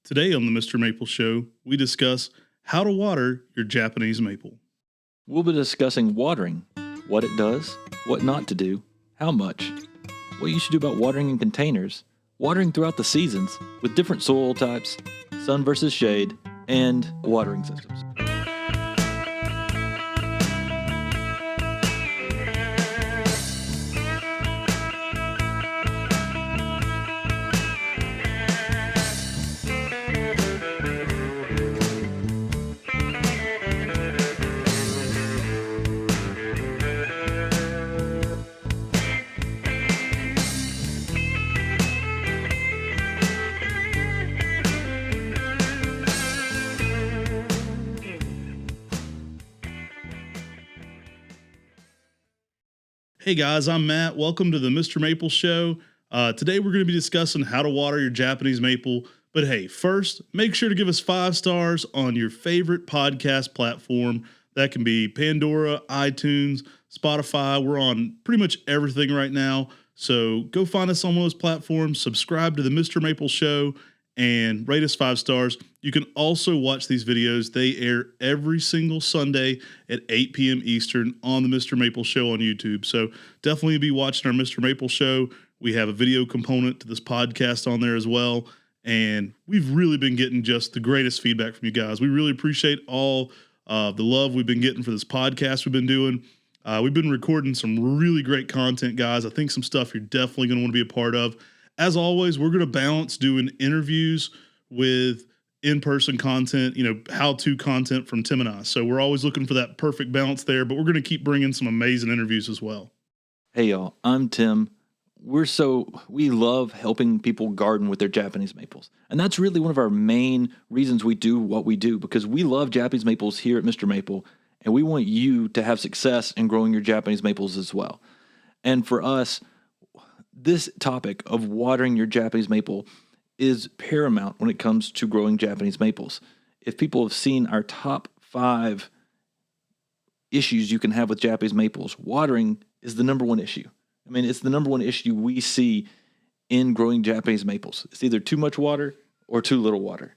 Today on the Mr. Maple Show, we discuss how to water your Japanese maple. We'll be discussing watering, what it does, what not to do, how much, what you should do about watering in containers, watering throughout the seasons with different soil types, sun versus shade, and watering systems. Hey guys, I'm Matt. Welcome to the Mr. Maple Show. Today we're going to be discussing how to water your Japanese maple. But hey, first, make sure to give us 5 stars on your favorite podcast platform. That can be Pandora, iTunes, Spotify. We're on pretty much everything right now. So go find us on one of those platforms, subscribe to the Mr. Maple Show, and rate us 5 stars. You can also watch these videos. They air every single Sunday at 8 p.m. Eastern on the Mr. Maple Show on YouTube. So definitely be watching our Mr. Maple Show. We have a video component to this podcast on there as well. And we've really been getting just the greatest feedback from you guys. We really appreciate all the love we've been getting for this podcast we've been doing. We've been recording some really great content, guys. I think some stuff you're definitely going to want to be a part of. As always, we're going to balance doing interviews with in-person content, how-to content from Tim and I. So we're always looking for that perfect balance there, but we're going to keep bringing some amazing interviews as well. Hey y'all, I'm Tim. We love helping people garden with their Japanese maples. And that's really one of our main reasons we do what we do, because we love Japanese maples here at Mr. Maple, and we want you to have success in growing your Japanese maples as well. And for us, this topic of watering your Japanese maple is paramount when it comes to growing Japanese maples. If people have seen our top 5 issues you can have with Japanese maples, watering is the number one issue. I mean, it's the number one issue we see in growing Japanese maples. It's either too much water or too little water.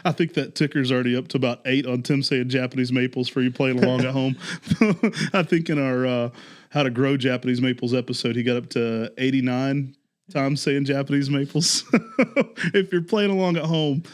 I think that ticker's already up to about 8 on Tim saying Japanese maples for you playing along at home. I think in our How to Grow Japanese Maples episode, he got up to 89 times saying Japanese maples. If you're playing along at home,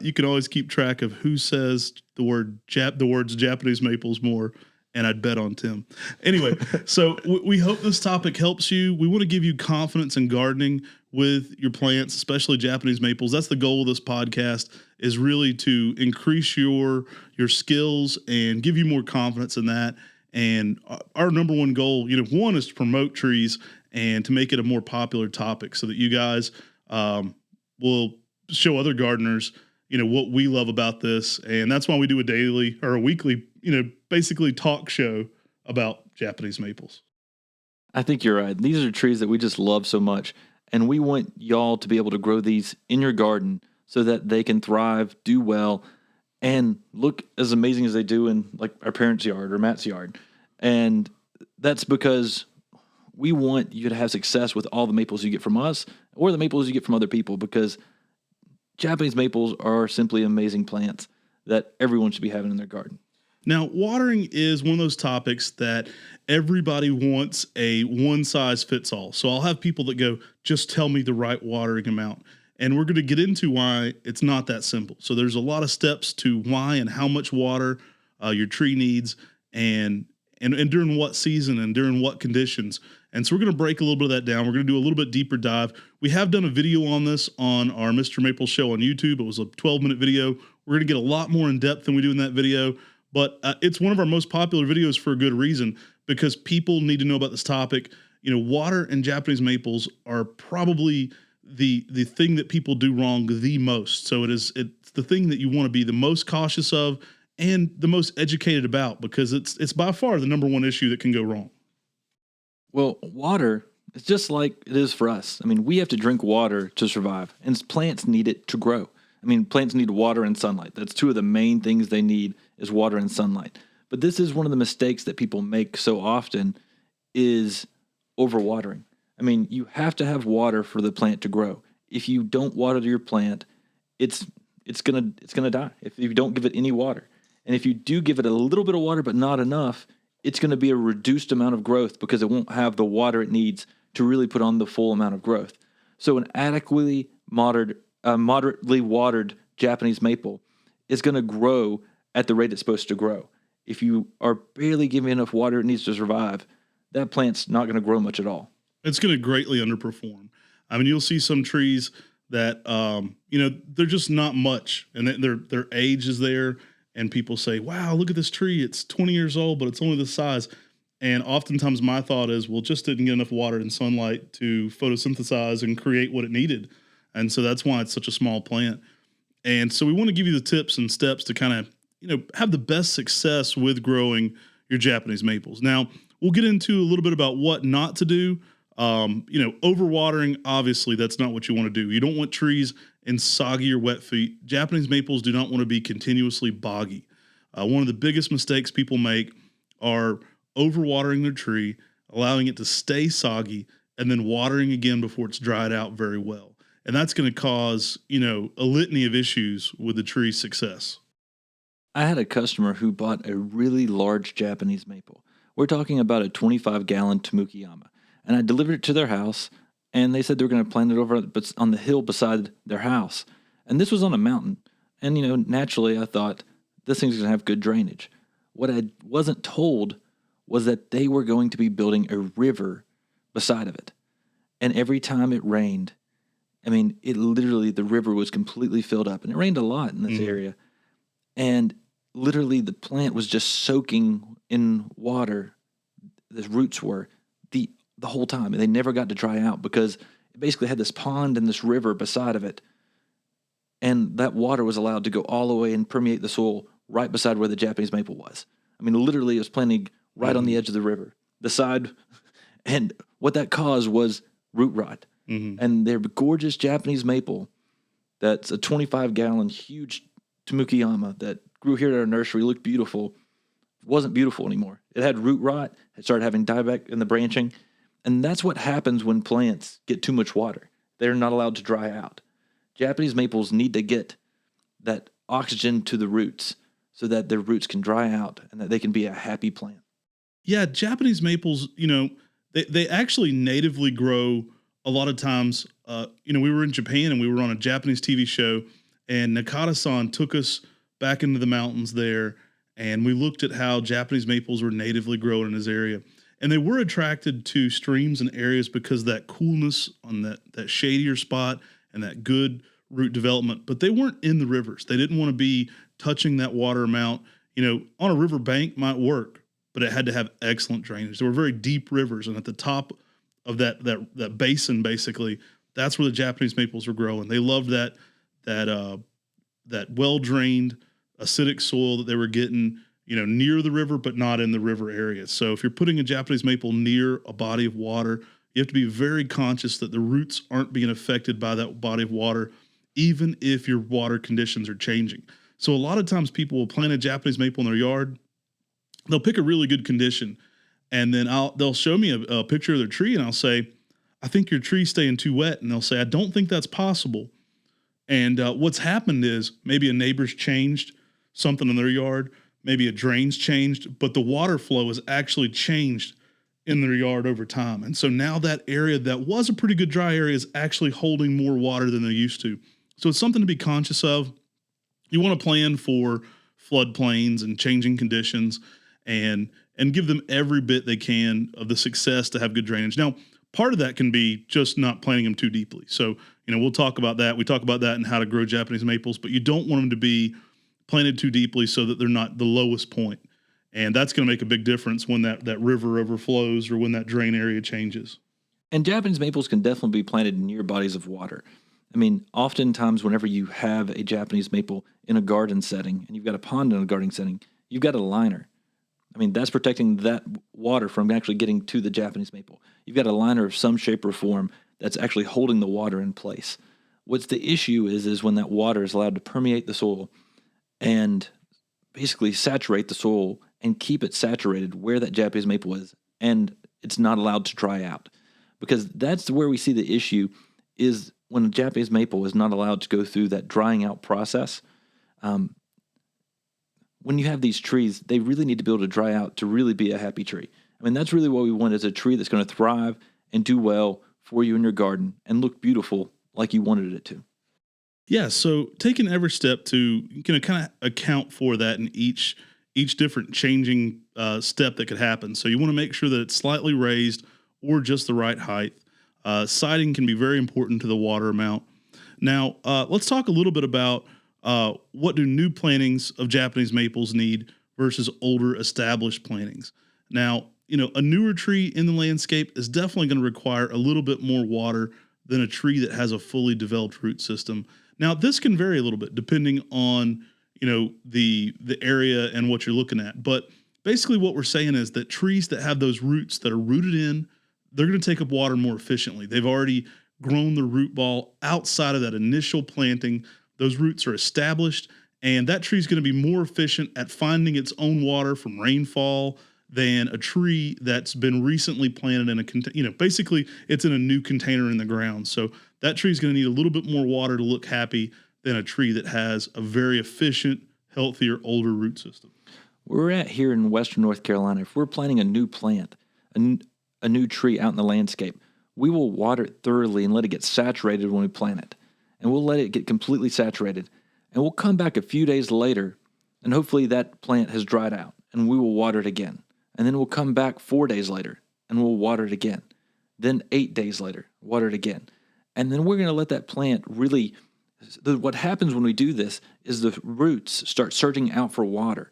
you can always keep track of who says the words Japanese maples more, and I'd bet on Tim. Anyway, so we hope this topic helps you. We want to give you confidence in gardening with your plants, especially Japanese maples. That's the goal of this podcast, is really to increase your skills and give you more confidence in that. And our number one goal, one is to promote trees and to make it a more popular topic so that you guys will show other gardeners, what we love about this. And that's why we do a daily or a weekly, basically talk show about Japanese maples. I think you're right. These are trees that we just love so much. And we want y'all to be able to grow these in your garden so that they can thrive, do well, and look as amazing as they do in like our parents' yard or Matt's yard. And that's because we want you to have success with all the maples you get from us or the maples you get from other people, because Japanese maples are simply amazing plants that everyone should be having in their garden. Now, watering is one of those topics that everybody wants a one-size-fits-all. So I'll have people that go, just tell me the right watering amount. And we're going to get into why it's not that simple. So there's a lot of steps to why and how much water your tree needs and during what season and during what conditions. And so we're going to break a little bit of that down. We're going to do a little bit deeper dive. We have done a video on this on our Mr. Maple Show on YouTube. It was a 12-minute video. We're going to get a lot more in depth than we do in that video. But it's one of our most popular videos for a good reason, because people need to know about this topic. Water and Japanese maples are probably the thing that people do wrong the most. So it's the thing that you want to be the most cautious of and the most educated about, because it's by far the number one issue that can go wrong. Well, water is just like it is for us. I mean, we have to drink water to survive, and plants need it to grow. I mean, plants need water and sunlight. That's 2 of the main things they need, is water and sunlight. But this is one of the mistakes that people make so often, is overwatering. I mean, you have to have water for the plant to grow. If you don't water your plant, it's it's gonna die if you don't give it any water. And if you do give it a little bit of water but not enough, it's going to be a reduced amount of growth because it won't have the water it needs to really put on the full amount of growth. So an moderately watered Japanese maple is going to grow at the rate it's supposed to grow. If you are barely giving enough water it needs to survive, that plant's not going to grow much at all. It's going to greatly underperform. I mean, you'll see some trees that they're just not much, and their age is there, and people say, "Wow, look at this tree! It's 20 years old, but it's only this size." And oftentimes, my thought is, "Well, just didn't get enough water and sunlight to photosynthesize and create what it needed," and so that's why it's such a small plant. And so, we want to give you the tips and steps to kind of have the best success with growing your Japanese maples. Now, we'll get into a little bit about what not to do. Overwatering, obviously, that's not what you want to do. You don't want trees in soggy or wet feet. Japanese maples do not want to be continuously boggy. One of the biggest mistakes people make are overwatering their tree, allowing it to stay soggy, and then watering again before it's dried out very well. And that's going to cause, a litany of issues with the tree's success. I had a customer who bought a really large Japanese maple. We're talking about a 25-gallon Tamukiyama. And I delivered it to their house, and they said they were going to plant it over on the hill beside their house. And this was on a mountain. And, naturally, I thought, this thing's going to have good drainage. What I wasn't told was that they were going to be building a river beside of it. And every time it rained, the river was completely filled up. And it rained a lot in this area. And literally the plant was just soaking in water. The roots were the whole time, and they never got to dry out because it basically had this pond and this river beside of it, and that water was allowed to go all the way and permeate the soil right beside where the Japanese maple was. Literally, it was planting right on the edge of the river, the side, and what that caused was root rot. And their gorgeous Japanese maple, that's a 25-gallon huge Tamukiyama that grew here at our nursery, looked beautiful, wasn't beautiful anymore. It had root rot. It started having dieback in the branching. And that's what happens when plants get too much water. They're not allowed to dry out. Japanese maples need to get that oxygen to the roots so that their roots can dry out and that they can be a happy plant. Yeah, Japanese maples, they actually natively grow a lot of times. We were in Japan and we were on a Japanese TV show, and Nakata-san took us back into the mountains there, and we looked at how Japanese maples were natively grown in his area. And they were attracted to streams and areas because of that coolness on that shadier spot and that good root development. But they weren't in the rivers. They didn't want to be touching that water amount. On a river bank might work, but it had to have excellent drainage. There were very deep rivers, and at the top of that basin, basically, that's where the Japanese maples were growing. They loved that well drained acidic soil that they were getting, near the river, but not in the river area. So if you're putting a Japanese maple near a body of water, you have to be very conscious that the roots aren't being affected by that body of water, even if your water conditions are changing. So a lot of times people will plant a Japanese maple in their yard. They'll pick a really good condition, and then they'll show me a picture of their tree, and I'll say, "I think your tree's staying too wet." And they'll say, "I don't think that's possible." And what's happened is maybe a neighbor's changed something in their yard. Maybe a drain's changed, but the water flow has actually changed in their yard over time. And so now that area that was a pretty good dry area is actually holding more water than they used to. So it's something to be conscious of. You want to plan for floodplains and changing conditions, and give them every bit they can of the success to have good drainage. Now, part of that can be just not planting them too deeply. So, we'll talk about that. We talk about that and how to grow Japanese maples, but you don't want them to be planted too deeply so that they're not the lowest point. And that's going to make a big difference when that river overflows or when that drain area changes. And Japanese maples can definitely be planted near bodies of water. Oftentimes whenever you have a Japanese maple in a garden setting and you've got a pond in a garden setting, you've got a liner. That's protecting that water from actually getting to the Japanese maple. You've got a liner of some shape or form that's actually holding the water in place. What's the issue is when that water is allowed to permeate the soil and basically saturate the soil and keep it saturated where that Japanese maple is, and it's not allowed to dry out. Because that's where we see the issue is when a Japanese maple is not allowed to go through that drying out process, when you have these trees, they really need to be able to dry out to really be a happy tree. I mean, that's really what we want, is a tree that's going to thrive and do well for you in your garden and look beautiful like you wanted it to. Yeah, so taking every step to kind of account for that in each different changing step that could happen. So you want to make sure that it's slightly raised or just the right height. Siding can be very important to the water amount. Now, let's talk a little bit about what do new plantings of Japanese maples need versus older established plantings. Now, a newer tree in the landscape is definitely going to require a little bit more water than a tree that has a fully developed root system. Now, this can vary a little bit depending on the area and what you're looking at. But basically, what we're saying is that trees that have those roots that are rooted in, they're going to take up water more efficiently. They've already grown the root ball outside of that initial planting. Those roots are established, and that tree is going to be more efficient at finding its own water from rainfall than a tree that's been recently planted in a container. Basically, it's in a new container in the ground. So that tree is going to need a little bit more water to look happy than a tree that has a very efficient, healthier, older root system. We're at here in Western North Carolina. If we're planting a new plant, a new tree out in the landscape, we will water it thoroughly and let it get saturated when we plant it. And we'll let it get completely saturated. And we'll come back a few days later, and hopefully that plant has dried out, and we will water it again. And then we'll come back 4 days later, and we'll water it again. Then 8 days later, water it again. And then we're going to let that plant really, what happens when we do this is the roots start searching out for water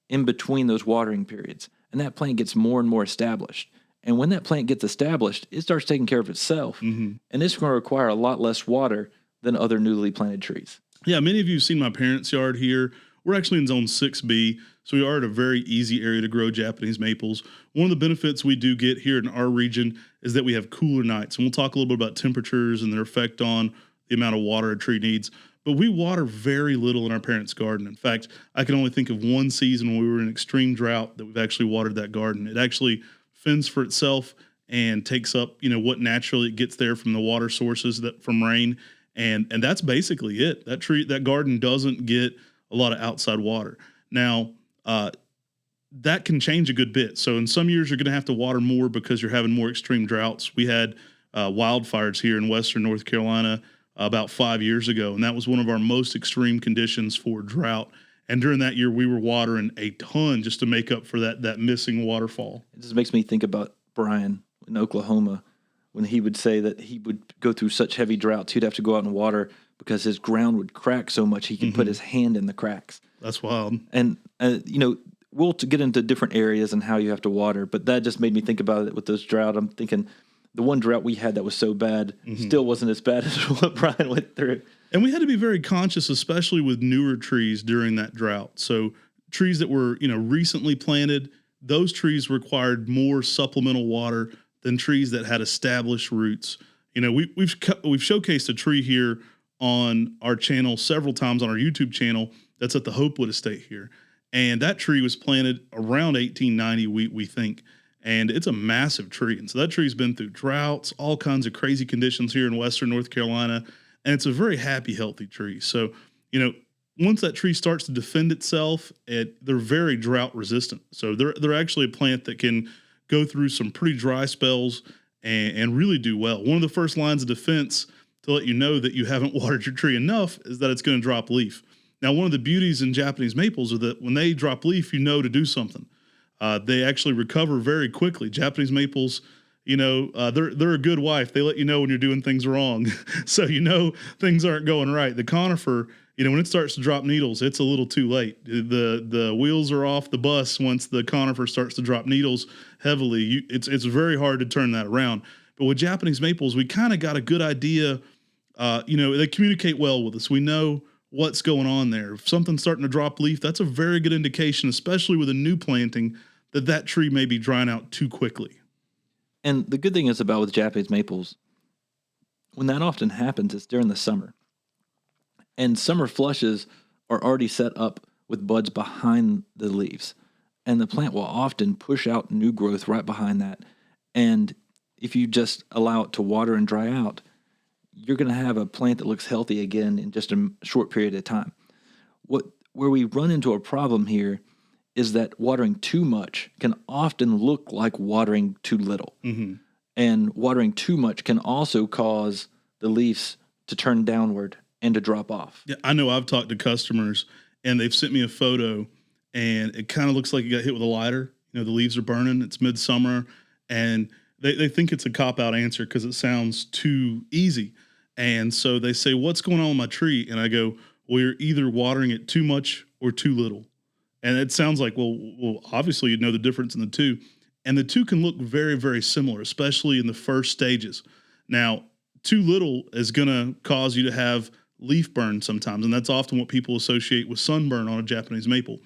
in between those watering periods. And that plant gets more and more established. And when that plant gets established, it starts taking care of itself. Mm-hmm. And it's going to require a lot less water than other newly planted trees. Yeah, many of you have seen my parents' yard here. We're actually in zone 6B, so we are at a very easy area to grow Japanese maples. One of the benefits we do get here in our region is that we have cooler nights, and we'll talk a little bit about temperatures and their effect on the amount of water a tree needs. But we water very little in our parents' garden. In fact, I can only think of one season when we were in extreme drought that we've actually watered that garden. It actually fends for itself and takes up, what naturally it gets there from the water sources from rain. And that's basically it. That garden doesn't get a lot of outside water. Now, that can change a good bit. So in some years, you're going to have to water more because you're having more extreme droughts. We had wildfires here in Western North Carolina about 5 years ago, and that was one of our most extreme conditions for drought. And during that year, we were watering a ton just to make up for that missing waterfall. It just makes me think about Brian in Oklahoma when he would say that he would go through such heavy droughts, he'd have to go out and water because his ground would crack so much he could put his hand in the cracks. That's wild. And, we'll get into different areas and how you have to water, but that just made me think about it with this drought. I'm thinking the one drought we had that was so bad still wasn't as bad as what Brian went through. And we had to be very conscious, especially with newer trees during that drought. So trees that were, recently planted, those trees required more supplemental water than trees that had established roots. We've showcased a tree here on our channel several times on our YouTube channel that's at the Hopewood Estate here. And that tree was planted around 1890, we think. And it's a massive tree. And so that tree's been through droughts, all kinds of crazy conditions here in Western North Carolina. And it's a very happy, healthy tree. So, once that tree starts to defend itself, they're very drought resistant. So they're actually a plant that can go through some pretty dry spells and really do well. One of the first lines of defense to let you know that you haven't watered your tree enough is that it's going to drop leaf. Now, one of the beauties in Japanese maples is that when they drop leaf, to do something. They actually recover very quickly. Japanese maples, they're a good wife. They let you know when you're doing things wrong. So things aren't going right. The conifer, when it starts to drop needles, it's a little too late. The wheels are off the bus once the conifer starts to drop needles heavily. It's very hard to turn that around. But with Japanese maples, we kind of got a good idea. They communicate well with us. We know what's going on there. If something's starting to drop leaf, that's a very good indication, especially with a new planting, that tree may be drying out too quickly. And the good thing is about with Japanese maples, when that often happens, it's during the summer. And summer flushes are already set up with buds behind the leaves. And the plant will often push out new growth right behind that. And if you just allow it to water and dry out, you're going to have a plant that looks healthy again in just a short period of time. Where we run into a problem here is that watering too much can often look like watering too little. Mm-hmm. And watering too much can also cause the leaves to turn downward and to drop off. Yeah, I know I've talked to customers and they've sent me a photo and it kind of looks like it got hit with a lighter. You know, the leaves are burning, it's midsummer, and they think it's a cop out answer because it sounds too easy. And so they say, "What's going on with my tree?" And I go, "Well, you're either watering it too much or too little." And it sounds like, well, obviously you know the difference in the two. And the two can look very, very similar, especially in the first stages. Now, too little is going to cause you to have leaf burn sometimes, and that's often what people associate with sunburn on a Japanese maple.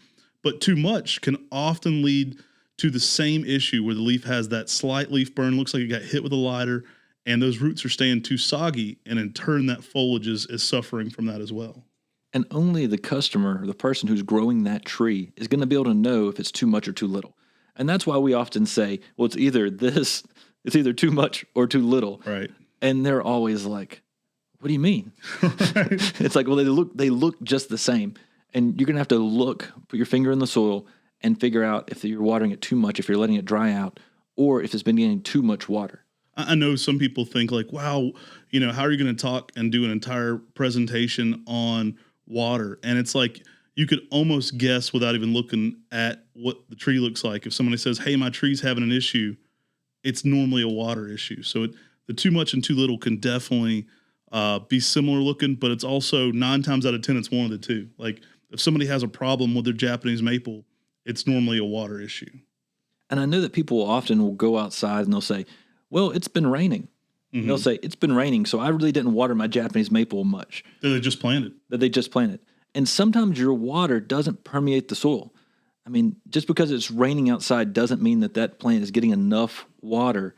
But too much can often lead to the same issue where the leaf has that slight leaf burn, looks like it got hit with a lighter, and those roots are staying too soggy, and in turn, that foliage is suffering from that as well. And only the customer, the person who's growing that tree, is going to be able to know if it's too much or too little. And that's why we often say, well, it's either too much or too little. Right. And they're always like, what do you mean? Right. It's like, well, they look just the same. And you're going to have to put your finger in the soil and figure out if you're watering it too much, if you're letting it dry out, or if it's been getting too much water. I know some people think like, wow, how are you going to talk and do an entire presentation on water? And it's like, you could almost guess without even looking at what the tree looks like. If somebody says, "Hey, my tree's having an issue," it's normally a water issue. So the too much and too little can definitely be similar looking, but it's also 9 times out of 10, it's one of the two. Like if somebody has a problem with their Japanese maple, it's normally a water issue. And I know that people often will go outside and they'll say, well, it's been raining. Mm-hmm. They'll say, it's been raining, so I really didn't water my Japanese maple much. That they just planted. And sometimes your water doesn't permeate the soil. I mean, just because it's raining outside doesn't mean that plant is getting enough water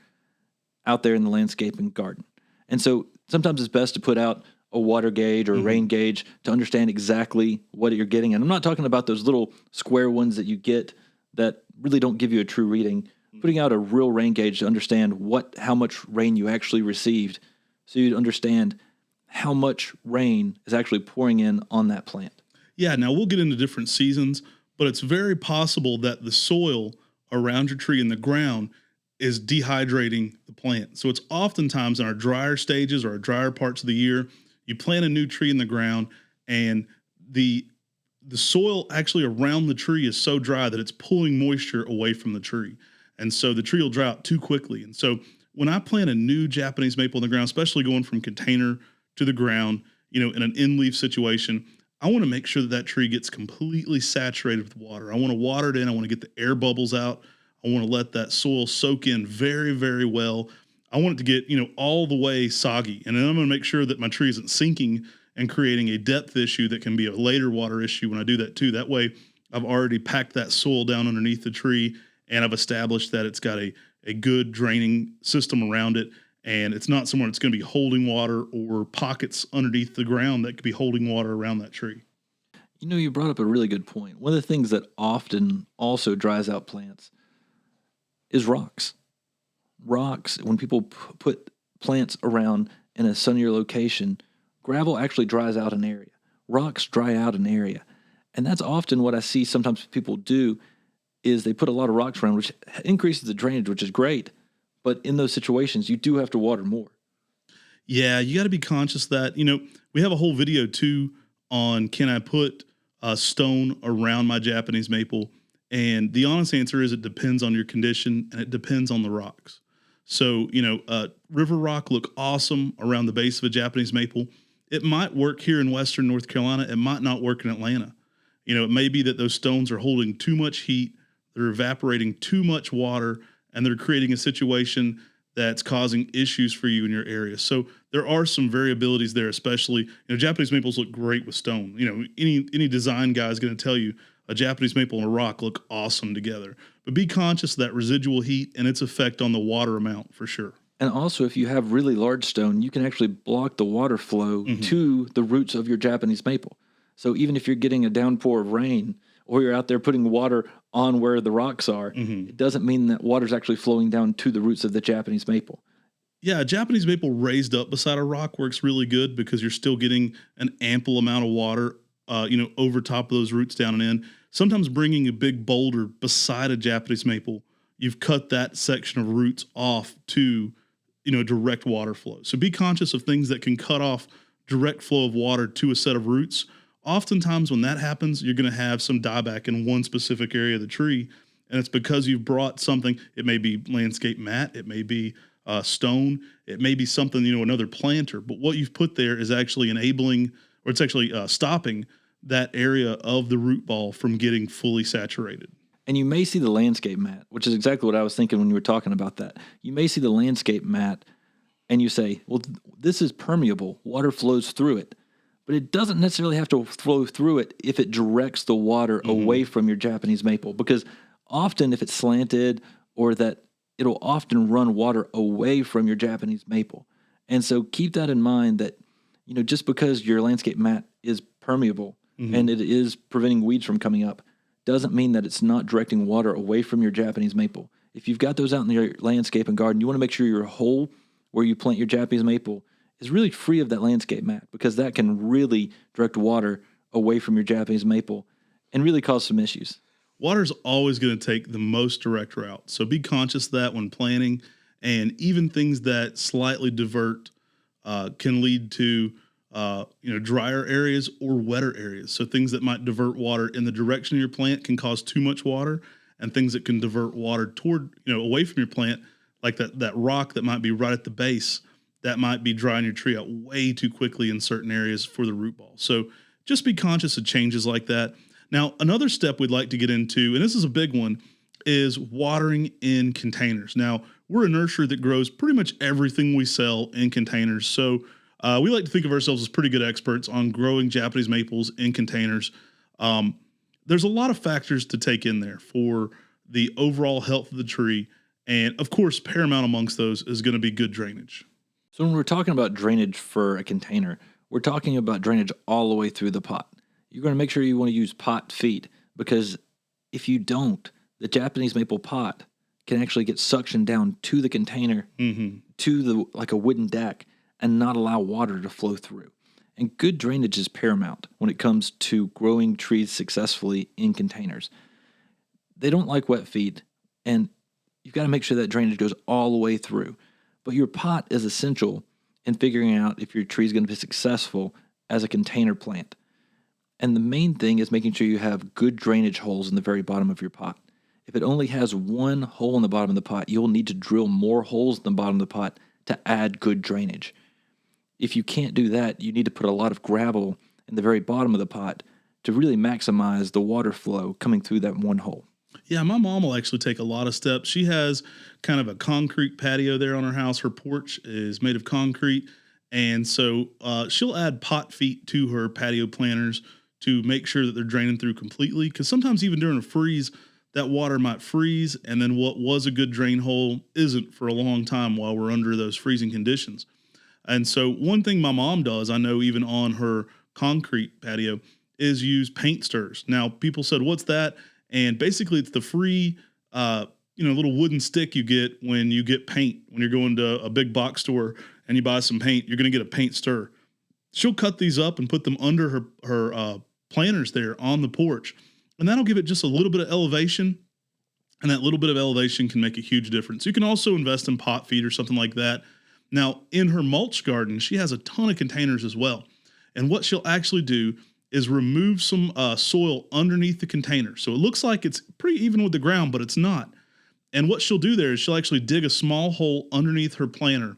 out there in the landscape and garden. And so sometimes it's best to put out a water gauge or a rain gauge to understand exactly what you're getting. And I'm not talking about those little square ones that you get that really don't give you a true reading. Putting out a real rain gauge to understand how much rain you actually received, so you'd understand how much rain is actually pouring in on that plant. Yeah, now we'll get into different seasons, but it's very possible that the soil around your tree in the ground is dehydrating the plant. So it's oftentimes in our drier stages or our drier parts of the year, you plant a new tree in the ground and the soil actually around the tree is so dry that it's pulling moisture away from the tree. And so the tree will dry out too quickly. And so when I plant a new Japanese maple in the ground, especially going from container to the ground, in an in-leaf situation, I want to make sure that tree gets completely saturated with water. I want to water it in. I want to get the air bubbles out. I want to let that soil soak in very, very well. I want it to get, all the way soggy. And then I'm going to make sure that my tree isn't sinking and creating a depth issue that can be a later water issue when I do that too. That way I've already packed that soil down underneath the tree and I've established that it's got a good draining system around it. And it's not somewhere that's going to be holding water or pockets underneath the ground that could be holding water around that tree. You brought up a really good point. One of the things that often also dries out plants is rocks. Rocks, when people put plants around in a sunnier location, gravel actually dries out an area. Rocks dry out an area. And that's often what I see sometimes people do is they put a lot of rocks around, which increases the drainage, which is great. But in those situations, you do have to water more. Yeah, you got to be conscious that, we have a whole video too on can I put a stone around my Japanese maple? And the honest answer is it depends on your condition and it depends on the rocks. So, river rock look awesome around the base of a Japanese maple. It might work here in Western North Carolina. It might not work in Atlanta. It may be that those stones are holding too much heat. They're evaporating too much water and they're creating a situation that's causing issues for you in your area. So there are some variabilities there, especially, Japanese maples look great with stone. Any design guy is going to tell you a Japanese maple and a rock look awesome together. But be conscious of that residual heat and its effect on the water amount for sure. And also, if you have really large stone, you can actually block the water flow to the roots of your Japanese maple. So even if you're getting a downpour of rain or you're out there putting water on where the rocks are, it doesn't mean that water's actually flowing down to the roots of the Japanese maple. Yeah, Japanese maple raised up beside a rock works really good because you're still getting an ample amount of water, over top of those roots down and in. Sometimes bringing a big boulder beside a Japanese maple, you've cut that section of roots off to, direct water flow. So be conscious of things that can cut off direct flow of water to a set of roots. Oftentimes, when that happens, you're going to have some dieback in one specific area of the tree, and it's because you've brought something. It may be landscape mat, it may be stone, it may be something, another planter. But what you've put there is actually enabling, or it's actually stopping that area of the root ball from getting fully saturated. And you may see the landscape mat, which is exactly what I was thinking when you were talking about that. You may see the landscape mat and you say, well, this is permeable. Water flows through it. But it doesn't necessarily have to flow through it if it directs the water away from your Japanese maple. Because often if it's slanted, or that it'll often run water away from your Japanese maple. And so keep that in mind, that, just because your landscape mat is permeable and it is preventing weeds from coming up, doesn't mean that it's not directing water away from your Japanese maple. If you've got those out in your landscape and garden, you want to make sure your hole where you plant your Japanese maple is really free of that landscape mat, because that can really direct water away from your Japanese maple and really cause some issues. Water's always going to take the most direct route. So be conscious of that when planting, and even things that slightly divert can lead to drier areas or wetter areas. So things that might divert water in the direction of your plant can cause too much water, and things that can divert water toward, away from your plant, like that rock that might be right at the base, that might be drying your tree out way too quickly in certain areas for the root ball. So just be conscious of changes like that. Now, another step we'd like to get into, and this is a big one, is watering in containers. Now, we're a nursery that grows pretty much everything we sell in containers. So we like to think of ourselves as pretty good experts on growing Japanese maples in containers. There's a lot of factors to take in there for the overall health of the tree. And of course, paramount amongst those is going to be good drainage. So when we're talking about drainage for a container, we're talking about drainage all the way through the pot. You're going to make sure you want to use pot feed, because if you don't, the Japanese maple pot can actually get suctioned down to the container, to the like a wooden deck, and not allow water to flow through. And good drainage is paramount when it comes to growing trees successfully in containers. They don't like wet feed, and you've got to make sure that drainage goes all the way through. But your pot is essential in figuring out if your tree is going to be successful as a container plant. And the main thing is making sure you have good drainage holes in the very bottom of your pot. If it only has one hole in the bottom of the pot, you'll need to drill more holes in the bottom of the pot to add good drainage. If you can't do that, you need to put a lot of gravel in the very bottom of the pot to really maximize the water flow coming through that one hole. Yeah, my mom will actually take a lot of steps. She has kind of a concrete patio there on her house. Her porch is made of concrete. And so she'll add pot feet to her patio planters to make sure that they're draining through completely. Because sometimes even during a freeze, that water might freeze, and then what was a good drain hole isn't for a long time while we're under those freezing conditions. And so one thing my mom does, I know even on her concrete patio, is use paint stirs. Now, people said, what's that? And basically it's the free, little wooden stick you get when you get paint. When you're going to a big box store and you buy some paint, you're going to get a paint stir. She'll cut these up and put them under her planters there on the porch. And that'll give it just a little bit of elevation. And that little bit of elevation can make a huge difference. You can also invest in pot feed or something like that. Now, in her mulch garden, she has a ton of containers as well. And what she'll actually do is remove some soil underneath the container. So it looks like it's pretty even with the ground, but it's not. And what she'll do there is she'll actually dig a small hole underneath her planter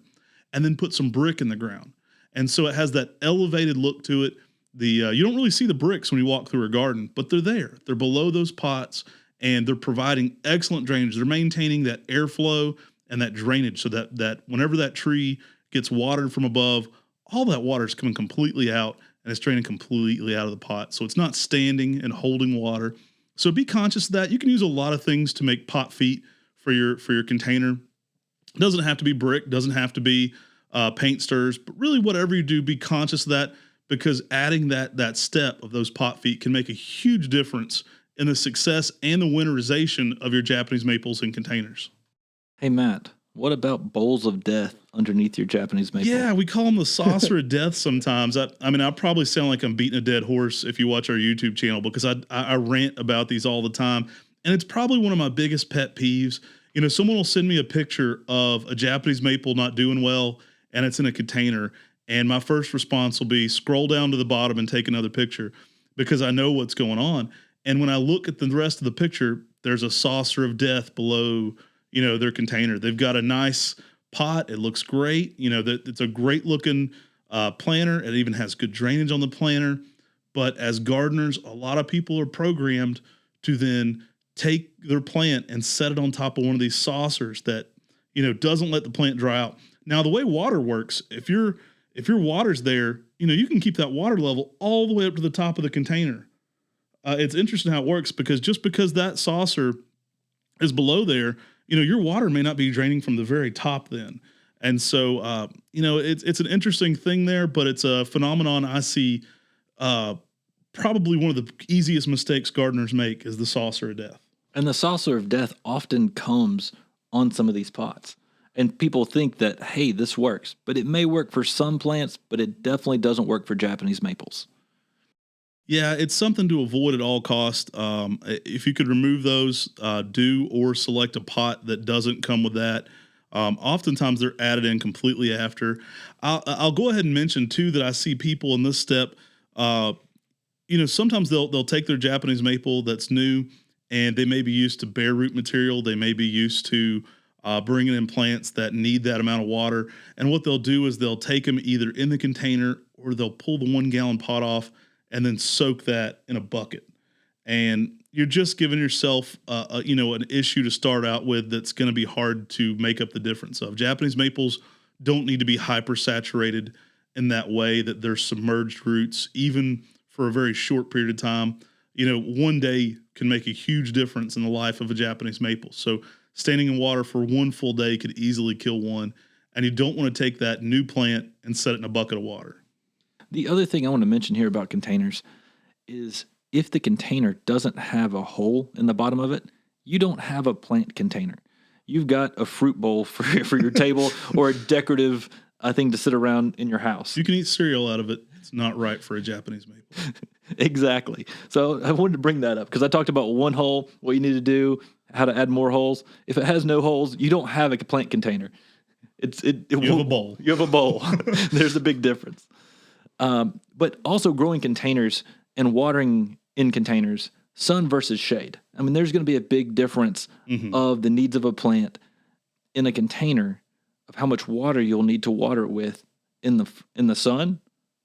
and then put some brick in the ground. And so it has that elevated look to it. You don't really see the bricks when you walk through her garden, but they're there. They're below those pots, and they're providing excellent drainage. They're maintaining that airflow and that drainage so that whenever that tree gets watered from above, all that water is coming completely out and it's draining completely out of the pot. So it's not standing and holding water. So be conscious of that. You can use a lot of things to make pot feet for your container. It doesn't have to be brick, doesn't have to be paint stirs, but really whatever you do, be conscious of that, because adding that step of those pot feet can make a huge difference in the success and the winterization of your Japanese maples in containers. Hey, Matt, What about bowls of death underneath your Japanese maple? Yeah, we call them the saucer of death sometimes. I mean, I probably sound like I'm beating a dead horse if you watch our YouTube channel because I rant about these all the time. And it's probably one of my biggest pet peeves. You know, someone will send me a picture of a Japanese maple not doing well and it's in a container. And my first response will be scroll down to the bottom and take another picture because I know what's going on. And when I look at the rest of the picture, there's a saucer of death below, their container. They've got a nice pot. It looks great. It's a great looking planter. It even has good drainage on the planter. But as gardeners, a lot of people are programmed to then take their plant and set it on top of one of these saucers that, doesn't let the plant dry out. Now, the way water works, if your water's there, you can keep that water level all the way up to the top of the container. It's interesting how it works because just because that saucer is below there, your water may not be draining from the very top then. And so, it's an interesting thing there, but it's a phenomenon I see probably one of the easiest mistakes gardeners make is the saucer of death. And the saucer of death often comes on some of these pots. And people think that, hey, this works, but it may work for some plants, but it definitely doesn't work for Japanese maples. Yeah, it's something to avoid at all costs. If you could remove those, do or select a pot that doesn't come with that. Oftentimes they're added in completely after. I'll go ahead and mention too that I see people in this step. Sometimes they'll take their Japanese maple that's new, and they may be used to bare root material. They may be used to bringing in plants that need that amount of water. And what they'll do is they'll take them either in the container or they'll pull the 1 gallon pot off and then soak that in a bucket. And you're just giving yourself, an issue to start out with that's going to be hard to make up the difference of. Japanese maples don't need to be hypersaturated in that way that they're submerged roots, even for a very short period of time. One day can make a huge difference in the life of a Japanese maple. So standing in water for 1 full day could easily kill one. And you don't want to take that new plant and set it in a bucket of water. The other thing I want to mention here about containers is if the container doesn't have a hole in the bottom of it, you don't have a plant container. You've got a fruit bowl for your table or a decorative thing to sit around in your house. You can eat cereal out of it. It's not right for a Japanese maple. Exactly. So I wanted to bring that up because I talked about 1 hole, what you need to do, how to add more holes. If it has no holes, you don't have a plant container. You have a bowl. You have a bowl. There's a big difference. But also growing containers and watering in containers, sun versus shade. I mean, there's going to be a big difference of the needs of a plant in a container of how much water you'll need to water it with in the sun,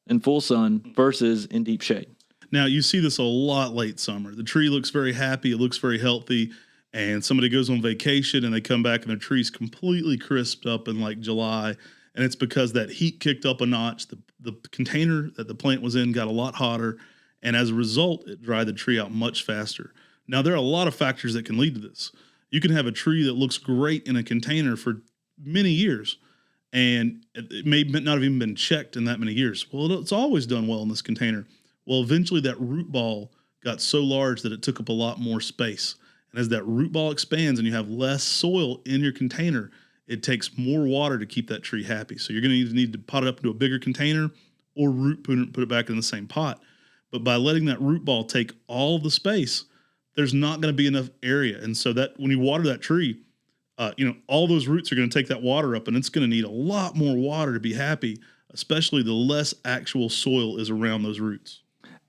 in full sun versus in deep shade. Now, you see this a lot late summer. The tree looks very happy. It looks very healthy. And somebody goes on vacation and they come back and their tree's completely crisped up in like July. And it's because that heat kicked up a notch. The container that the plant was in got a lot hotter. And as a result, it dried the tree out much faster. Now, there are a lot of factors that can lead to this. You can have a tree that looks great in a container for many years, and it may not have even been checked in that many years. Well, it's always done well in this container. Well, eventually that root ball got so large that it took up a lot more space. And as that root ball expands and you have less soil in your container, it takes more water to keep that tree happy. So you're going to either need to pot it up into a bigger container or put it back in the same pot. But by letting that root ball take all the space, there's not going to be enough area. And so that when you water that tree, all those roots are going to take that water up, and it's going to need a lot more water to be happy, especially the less actual soil is around those roots.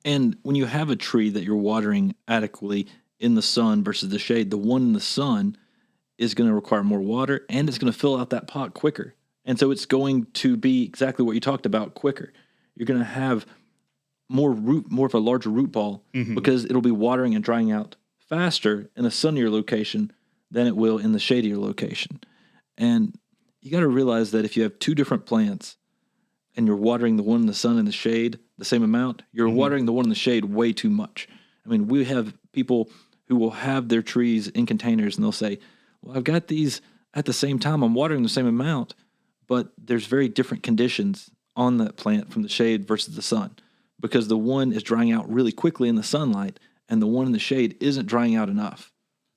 And when you have a tree that you're watering adequately in the sun versus the shade, the one in the sun is going to require more water, and it's going to fill out that pot quicker. And so it's going to be exactly what you talked about, quicker. You're going to have more of a larger root ball because it'll be watering and drying out faster in a sunnier location than it will in the shadier location. And you got to realize that if you have 2 different plants and you're watering the one in the sun and the shade the same amount, you're watering the one in the shade way too much. I mean, we have people who will have their trees in containers and they'll say, well, I've got these at the same time, I'm watering the same amount, but there's very different conditions on that plant from the shade versus the sun, because the one is drying out really quickly in the sunlight and the one in the shade isn't drying out enough.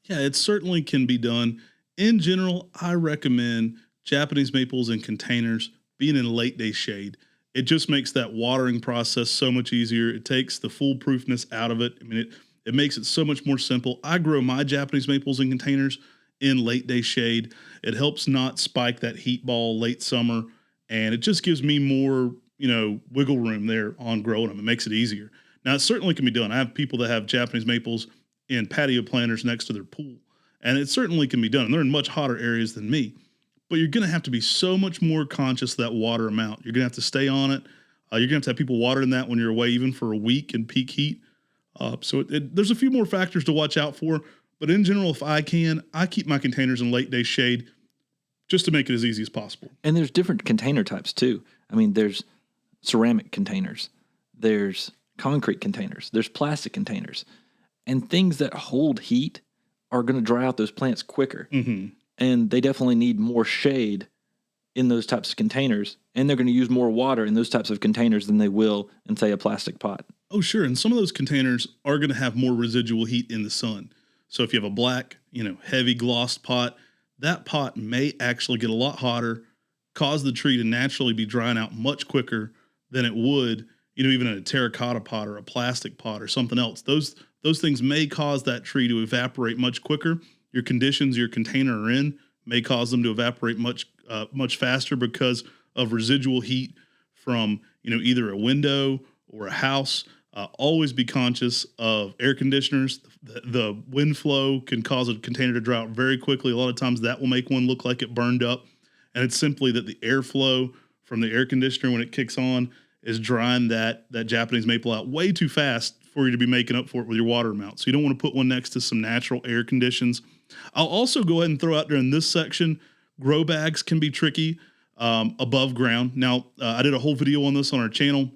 Yeah, it certainly can be done. In general, I recommend Japanese maples in containers being in late day shade. It just makes that watering process so much easier. It takes the foolproofness out of it. I mean, it makes it so much more simple. I grow my Japanese maples in containers in late day shade. It helps not spike that heat ball late summer, and it just gives me more, wiggle room there on growing them. It makes it easier. Now, it certainly can be done. I have people that have Japanese maples in patio planters next to their pool, and it certainly can be done. And they're in much hotter areas than me, but you're going to have to be so much more conscious of that water amount. You're going to have to stay on it. You're going to have people watering that when you're away, even for a week in peak heat. There's a few more factors to watch out for, but in general, if I can, I keep my containers in late day shade just to make it as easy as possible. And there's different container types too. I mean, there's ceramic containers, there's concrete containers, there's plastic containers, and things that hold heat are going to dry out those plants quicker. Mm-hmm. And they definitely need more shade in those types of containers, and they're going to use more water in those types of containers than they will in, say, a plastic pot. Oh, sure. And some of those containers are going to have more residual heat in the sun. So if you have a black, heavy glossed pot, that pot may actually get a lot hotter, cause the tree to naturally be drying out much quicker than it would, even in a terracotta pot or a plastic pot or something else. Those things may cause that tree to evaporate much quicker. Your conditions your container are in may cause them to evaporate much faster because of residual heat from either a window or a house. Always be conscious of air conditioners. The wind flow can cause a container to dry out very quickly. A lot of times that will make one look like it burned up, and it's simply that the airflow from the air conditioner when it kicks on is drying that Japanese maple out way too fast for you to be making up for it with your water amount. So you don't want to put one next to some natural air conditions. I'll also go ahead and throw out there in this section, grow bags can be tricky above ground. Now, I did a whole video on this on our channel.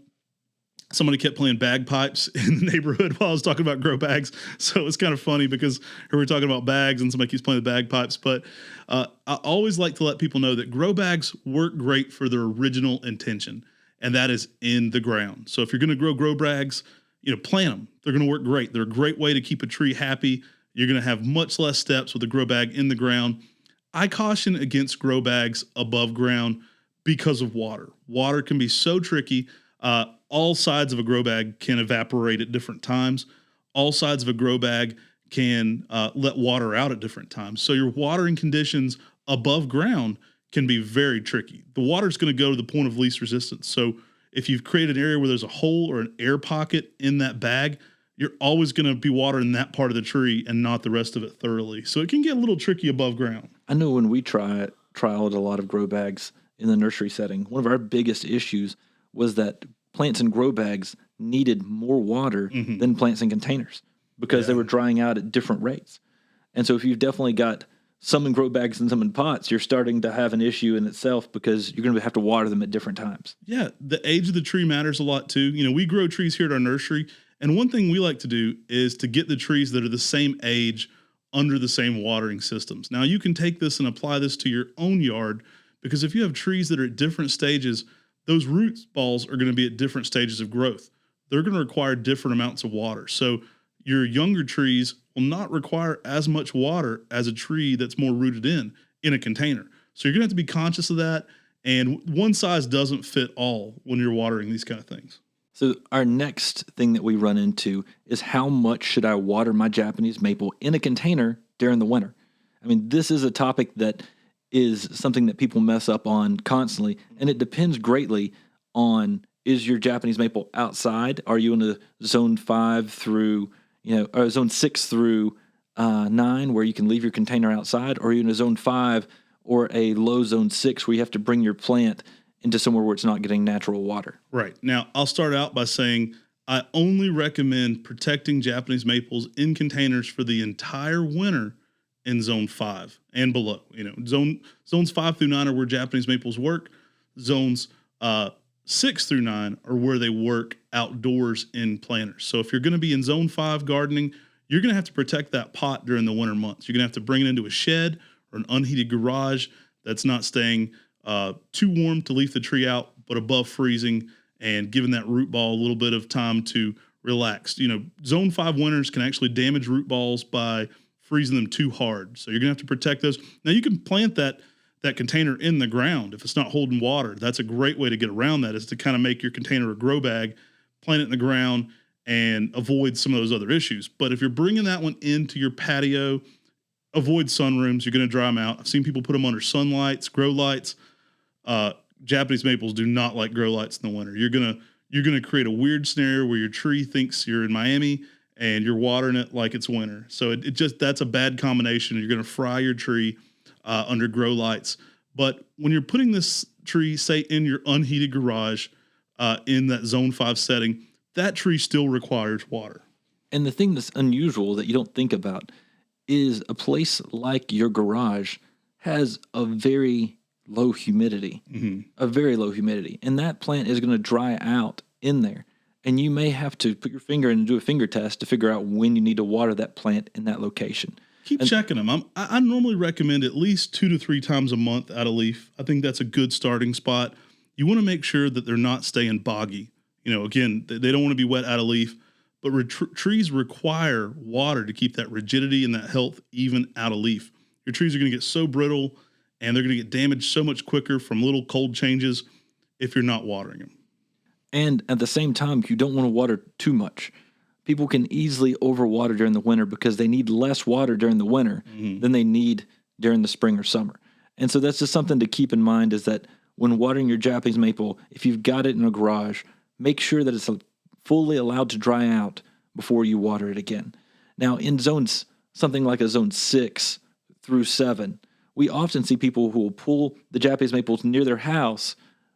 Somebody kept playing bagpipes in the neighborhood while I was talking about grow bags. So it's kind of funny because we were talking about bags and somebody keeps playing the bagpipes. But I always like to let people know that grow bags work great for their original intention, and that is in the ground. So if you're going to grow bags, plant them. They're going to work great. They're a great way to keep a tree happy. You're going to have much less steps with a grow bag in the ground. I caution against grow bags above ground because of water. Water can be so tricky. All sides of a grow bag can evaporate at different times. All sides of a grow bag can let water out at different times. So your watering conditions above ground can be very tricky. The water is going to go to the point of least resistance. So if you've created an area where there's a hole or an air pocket in that bag, you're always going to be watering that part of the tree and not the rest of it thoroughly. So it can get a little tricky above ground. I know when we trialed a lot of grow bags in the nursery setting, one of our biggest issues was that plants in grow bags needed more water than plants in containers because they were drying out at different rates. And so if you've definitely got some in grow bags and some in pots, you're starting to have an issue in itself because you're going to have to water them at different times. Yeah, the age of the tree matters a lot too. We grow trees here at our nursery, and one thing we like to do is to get the trees that are the same age under the same watering systems. Now, you can take this and apply this to your own yard, because if you have trees that are at different stages, those root balls are going to be at different stages of growth. They're going to require different amounts of water. So your younger trees will not require as much water as a tree that's more rooted in a container. So you're going to have to be conscious of that. And one size doesn't fit all when you're watering these kind of things. So our next thing that we run into is how much should I water my Japanese maple in a container during the winter? I mean, this is a topic that is something that people mess up on constantly, and it depends greatly on, is your Japanese maple outside? Are you in a zone 5 through, or zone 6 through 9 where you can leave your container outside? Or are you in a zone 5 or a low zone 6 where you have to bring your plant into somewhere where it's not getting natural water? Right. Now, I'll start out by saying I only recommend protecting Japanese maples in containers for the entire winter in zone 5 and below. Zones 5 through 9 are where Japanese maples work. Zones 6 through 9 are where they work outdoors in planters. So if you're going to be in zone 5 gardening, you're going to have to protect that pot during the winter months. You're going to have to bring it into a shed or an unheated garage that's not staying too warm to leaf the tree out, but above freezing, and giving that root ball a little bit of time to relax. Zone 5 winters can actually damage root balls by freezing them too hard. So you're gonna have to protect those. Now you can plant that container in the ground if it's not holding water. That's a great way to get around that, is to kind of make your container a grow bag, plant it in the ground, and avoid some of those other issues. But if you're bringing that one into your patio, avoid sunrooms. You're going to dry them out. I've seen people put them under sunlights, grow lights. Uh, Japanese maples do not like grow lights in the winter. You're gonna create a weird scenario where your tree thinks you're in Miami and you're watering it like it's winter. So it just, that's a bad combination. You're going to fry your tree under grow lights. But when you're putting this tree, say, in your unheated garage, in that zone 5 setting, that tree still requires water. And the thing that's unusual that you don't think about is a place like your garage has a very low humidity, a very low humidity. And that plant is going to dry out in there. And you may have to put your finger in and do a finger test to figure out when you need to water that plant in that location. Keep checking them. I normally recommend at least 2 to 3 times a month out of leaf. I think that's a good starting spot. You want to make sure that they're not staying boggy. Again, they don't want to be wet out of leaf, but trees require water to keep that rigidity and that health even out of leaf. Your trees are going to get so brittle and they're going to get damaged so much quicker from little cold changes if you're not watering them. And at the same time, you don't want to water too much. People can easily overwater during the winter because they need less water during the winter than they need during the spring or summer. And so that's just something to keep in mind, is that when watering your Japanese maple, if you've got it in a garage, make sure that it's fully allowed to dry out before you water it again. Now, in zones, something like a zone 6 through 7, we often see people who will pull the Japanese maples near their house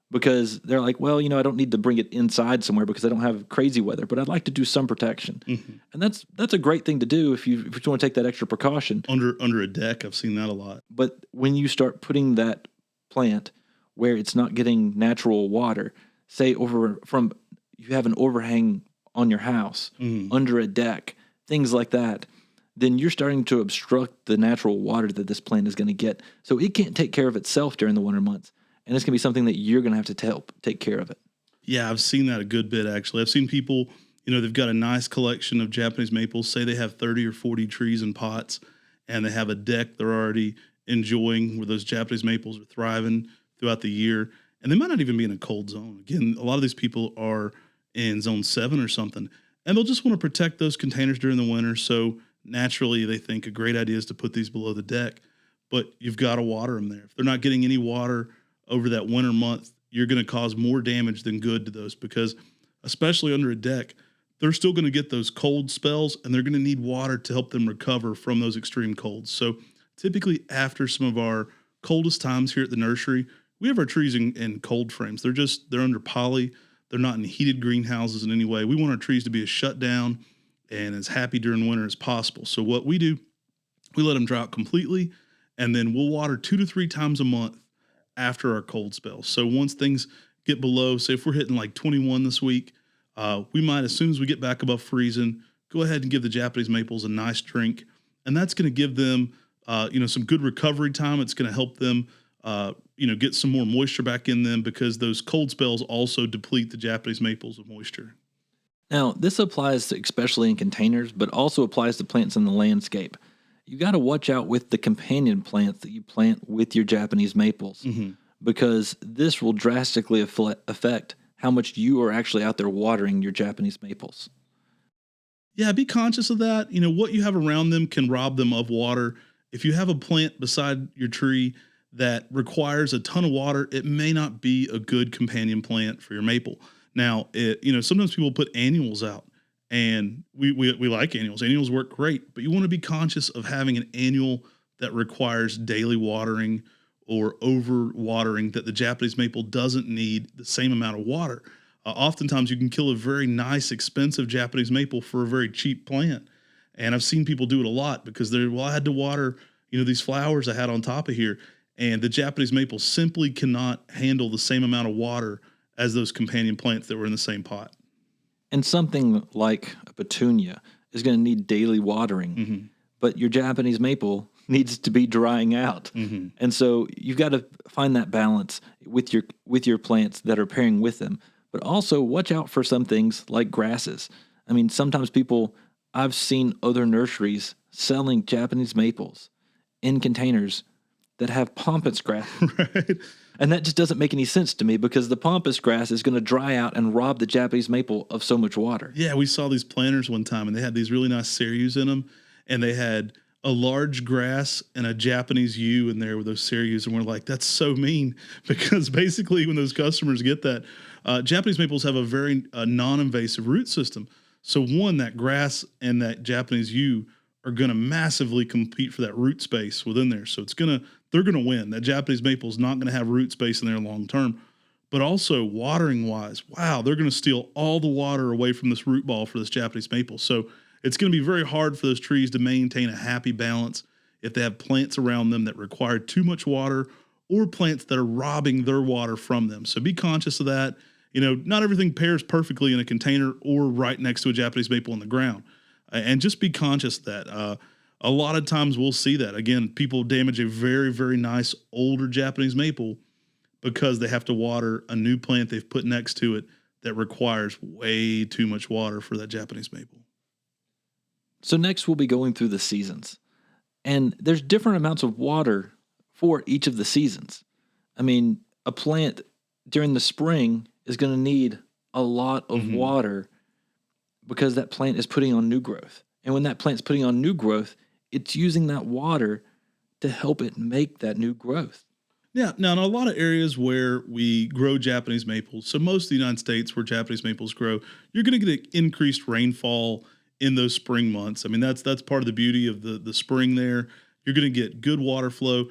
because they're like, well, I don't need to bring it inside somewhere because I don't have crazy weather, but I'd like to do some protection. And that's a great thing to do if you want to take that extra precaution. Under a deck, I've seen that a lot. But when you start putting that plant where it's not getting natural water, say you have an overhang on your house, under a deck, things like that, then you're starting to obstruct the natural water that this plant is going to get. So it can't take care of itself during the winter months. And it's going to be something that you're going to have to help take care of it. Yeah, I've seen that a good bit, actually. I've seen people, they've got a nice collection of Japanese maples. Say they have 30 or 40 trees in pots, and they have a deck they're already enjoying where those Japanese maples are thriving throughout the year. And they might not even be in a cold zone. Again, a lot of these people are in zone 7 or something, and they'll just want to protect those containers during the winter. So naturally, they think a great idea is to put these below the deck, but you've got to water them there. If they're not getting any water over that winter month, you're going to cause more damage than good to those, because especially under a deck, they're still going to get those cold spells and they're going to need water to help them recover from those extreme colds. So typically after some of our coldest times here at the nursery, we have our trees in cold frames. They're under poly. They're not in heated greenhouses in any way. We want our trees to be as shut down and as happy during winter as possible. So what we do, we let them dry out completely, and then we'll water 2 to 3 times a month after our cold spells. So once things get below, say if we're hitting like 21 this week, we might, as soon as we get back above freezing, go ahead and give the Japanese maples a nice drink. And that's going to give them, some good recovery time. It's going to help them, get some more moisture back in them, because those cold spells also deplete the Japanese maples of moisture. Now, this applies especially in containers, but also applies to plants in the landscape. You got to watch out with the companion plants that you plant with your Japanese maples, because this will drastically affect how much you are actually out there watering your Japanese maples. Yeah, be conscious of that. What you have around them can rob them of water. If you have a plant beside your tree that requires a ton of water, it may not be a good companion plant for your maple. Now, sometimes people put annuals out, and we like annuals. Annuals work great, but you want to be conscious of having an annual that requires daily watering or over watering, that the Japanese maple doesn't need the same amount of water. Oftentimes you can kill a very nice, expensive Japanese maple for a very cheap plant. And I've seen people do it a lot because I had to water, these flowers I had on top of here, and the Japanese maple simply cannot handle the same amount of water as those companion plants that were in the same pot. And something like a petunia is going to need daily watering, but your Japanese maple needs to be drying out. And so you've got to find that balance with your plants that are pairing with them. But also watch out for some things like grasses. I mean, sometimes people I've seen other nurseries selling Japanese maples in containers that have pampas grass. Right. And that just doesn't make any sense to me because the pampas grass is going to dry out and rob the Japanese maple of so much water. Yeah, we saw these planters one time, and they had these really nice cereus in them, and they had a large grass and a Japanese yew in there with those cereus, and we're like, that's so mean because basically when those customers get that, Japanese maples have a very non-invasive root system. So one, that grass and that Japanese yew are going to massively compete for that root space within there. So they're gonna win. That Japanese maple is not going to have root space in there long term. But also watering wise, wow, they're going to steal all the water away from this root ball for this Japanese maple. So it's going to be very hard for those trees to maintain a happy balance if they have plants around them that require too much water or plants that are robbing their water from them. So be conscious of that. Not everything pairs perfectly in a container or right next to a Japanese maple in the ground. And just be conscious of that. A lot of times we'll see that. Again, people damage a very, very nice older Japanese maple because they have to water a new plant they've put next to it that requires way too much water for that Japanese maple. So next we'll be going through the seasons. And there's different amounts of water for each of the seasons. I mean, a plant during the spring is going to need a lot of water because that plant is putting on new growth. And when that plant's putting on new growth, it's using that water to help it make that new growth. Yeah. Now, in a lot of areas where we grow Japanese maples, so most of the United States where Japanese maples grow, you're going to get increased rainfall in those spring months. I mean, that's part of the beauty of the spring there. You're going to get good water flow.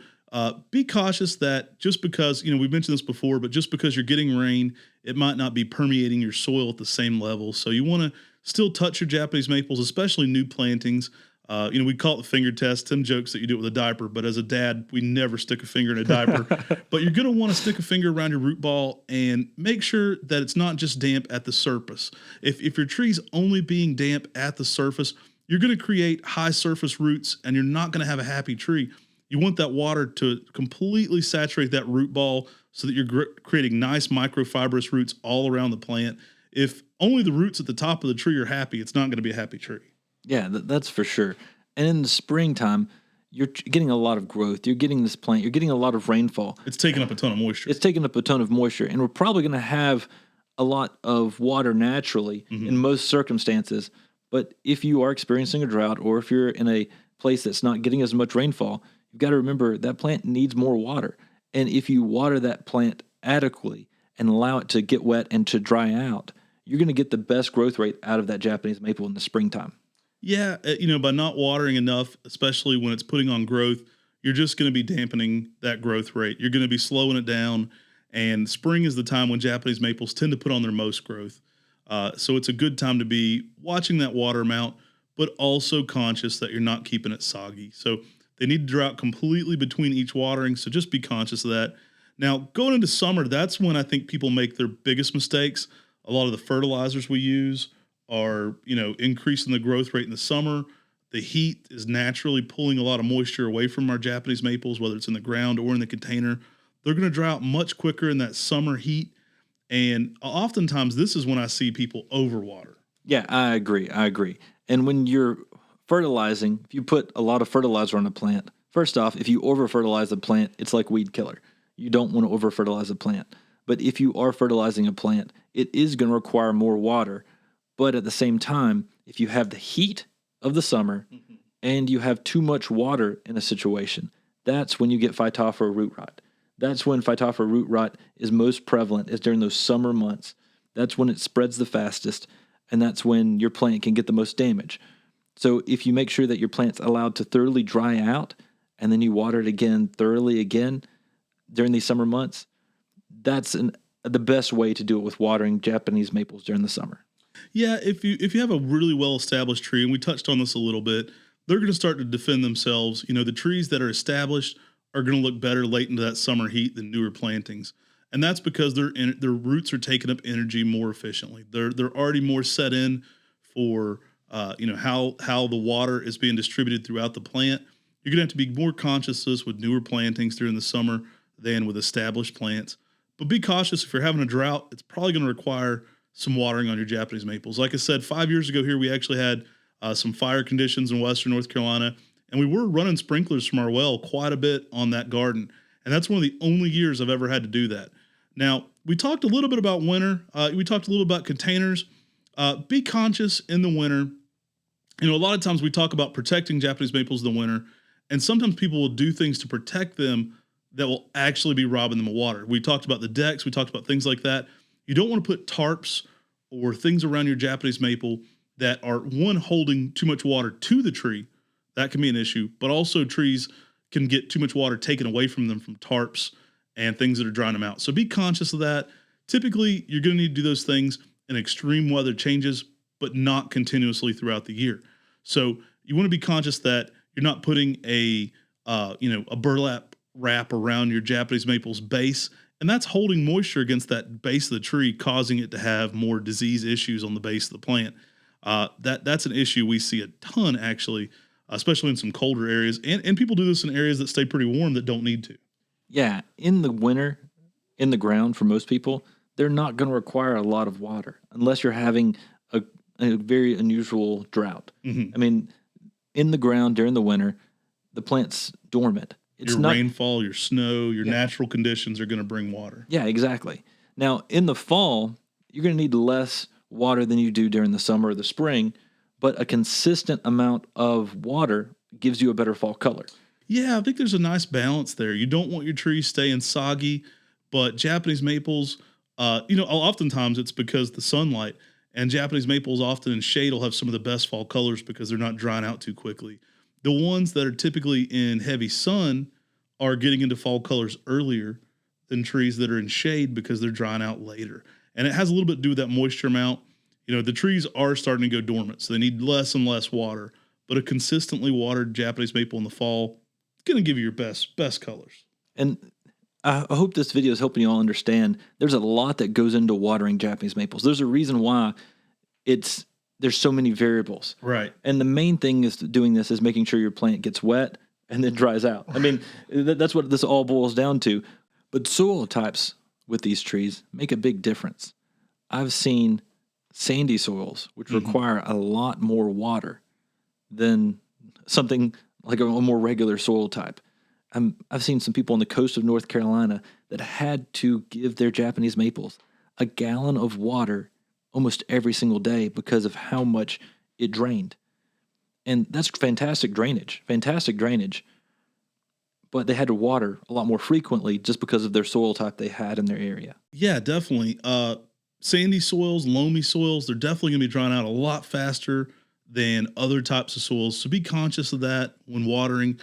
Be cautious that just because, we've mentioned this before, but just because you're getting rain, it might not be permeating your soil at the same level. So you want to still touch your Japanese maples, especially new plantings. We call it the finger test. Tim jokes that you do it with a diaper, but as a dad, we never stick a finger in a diaper. But you're going to want to stick a finger around your root ball and make sure that it's not just damp at the surface. If your tree's only being damp at the surface, you're going to create high surface roots and you're not going to have a happy tree. You want that water to completely saturate that root ball so that you're creating nice microfibrous roots all around the plant. If only the roots at the top of the tree are happy, it's not going to be a happy tree. Yeah, that's for sure. And in the springtime, you're getting a lot of growth. You're getting this plant. You're getting a lot of rainfall. It's taking up a ton of moisture. It's taking up a ton of moisture. And we're probably going to have a lot of water naturally in most circumstances. But if you are experiencing a drought or if you're in a place that's not getting as much rainfall, you've got to remember that plant needs more water. And if you water that plant adequately and allow it to get wet and to dry out, you're going to get the best growth rate out of that Japanese maple in the springtime. Yeah, by not watering enough, especially when it's putting on growth, you're just going to be dampening that growth rate. You're going to be slowing it down, and spring is the time when Japanese maples tend to put on their most growth. So it's a good time to be watching that water amount, but also conscious that you're not keeping it soggy. So they need to drought completely between each watering, so just be conscious of that. Now, going into summer, that's when I think people make their biggest mistakes. A lot of the fertilizers we use are, increasing the growth rate in the summer. The heat is naturally pulling a lot of moisture away from our Japanese maples, whether it's in the ground or in the container. They're going to dry out much quicker in that summer heat. And oftentimes this is when I see people overwater. Yeah, I agree. And when you're fertilizing, if you put a lot of fertilizer on a plant, first off, if you over fertilize a plant, it's like weed killer. You don't want to over fertilize a plant. But if you are fertilizing a plant, it is going to require more water. But at the same time, if you have the heat of the summer and you have too much water in a situation, that's when you get phytophthora root rot. That's when phytophthora root rot is most prevalent, is during those summer months. That's when it spreads the fastest, and that's when your plant can get the most damage. So if you make sure that your plant's allowed to thoroughly dry out, and then you water it again thoroughly again during these summer months, that's the best way to do it with watering Japanese maples during the summer. Yeah, if you have a really well established tree, and we touched on this a little bit, they're going to start to defend themselves. The trees that are established are going to look better late into that summer heat than newer plantings, and that's because their roots are taking up energy more efficiently. They're already more set in for how the water is being distributed throughout the plant. You're going to have to be more conscious of this with newer plantings during the summer than with established plants. But be cautious if you're having a drought. It's probably going to require some watering on your Japanese maples. Like I said, 5 years ago here, we actually had some fire conditions in Western North Carolina, and we were running sprinklers from our well quite a bit on that garden. And that's one of the only years I've ever had to do that. Now, we talked a little bit about winter. We talked a little about containers. Be conscious in the winter. A lot of times we talk about protecting Japanese maples in the winter, and sometimes people will do things to protect them that will actually be robbing them of water. We talked about the decks, we talked about things like that. You don't want to put tarps or things around your Japanese maple that are, one, holding too much water to the tree. That can be an issue, but also trees can get too much water taken away from them from tarps and things that are drying them out. So be conscious of that. Typically, you're going to need to do those things in extreme weather changes, but not continuously throughout the year. So you want to be conscious that you're not putting a burlap wrap around your Japanese maple's base, and that's holding moisture against that base of the tree, causing it to have more disease issues on the base of the plant. That's an issue we see a ton, actually, especially in some colder areas, and people do this in areas that stay pretty warm that don't need to. Yeah, in the winter, in the ground, for most people, they're not going to require a lot of water unless you're having a very unusual drought. Mm-hmm. I mean, in the ground during the winter, the plant's dormant. Your rainfall, your snow, your natural conditions are going to bring water. Yeah, exactly. Now, in the fall, you're going to need less water than you do during the summer or the spring, but a consistent amount of water gives you a better fall color. Yeah, I think there's a nice balance there. You don't want your trees staying soggy, but Japanese maples, oftentimes it's because the sunlight, and Japanese maples often in shade will have some of the best fall colors because they're not drying out too quickly. The ones that are typically in heavy sun are getting into fall colors earlier than trees that are in shade because they're drying out later. And it has a little bit to do with that moisture amount. The trees are starting to go dormant, so they need less and less water. But a consistently watered Japanese maple in the fall is going to give you your best colors. And I hope this video is helping you all understand there's a lot that goes into watering Japanese maples. There's a reason why there's so many variables. Right. And the main thing is doing this is making sure your plant gets wet and then dries out. I mean, that's what this all boils down to. But soil types with these trees make a big difference. I've seen sandy soils, which require a lot more water than something like a more regular soil type. I've seen some people on the coast of North Carolina that had to give their Japanese maples a gallon of water almost every single day because of how much it drained. And that's fantastic drainage. But they had to water a lot more frequently just because of their soil type they had in their area. Yeah, definitely. Sandy soils, loamy soils, they're definitely going to be drying out a lot faster than other types of soils. So be conscious of that when watering.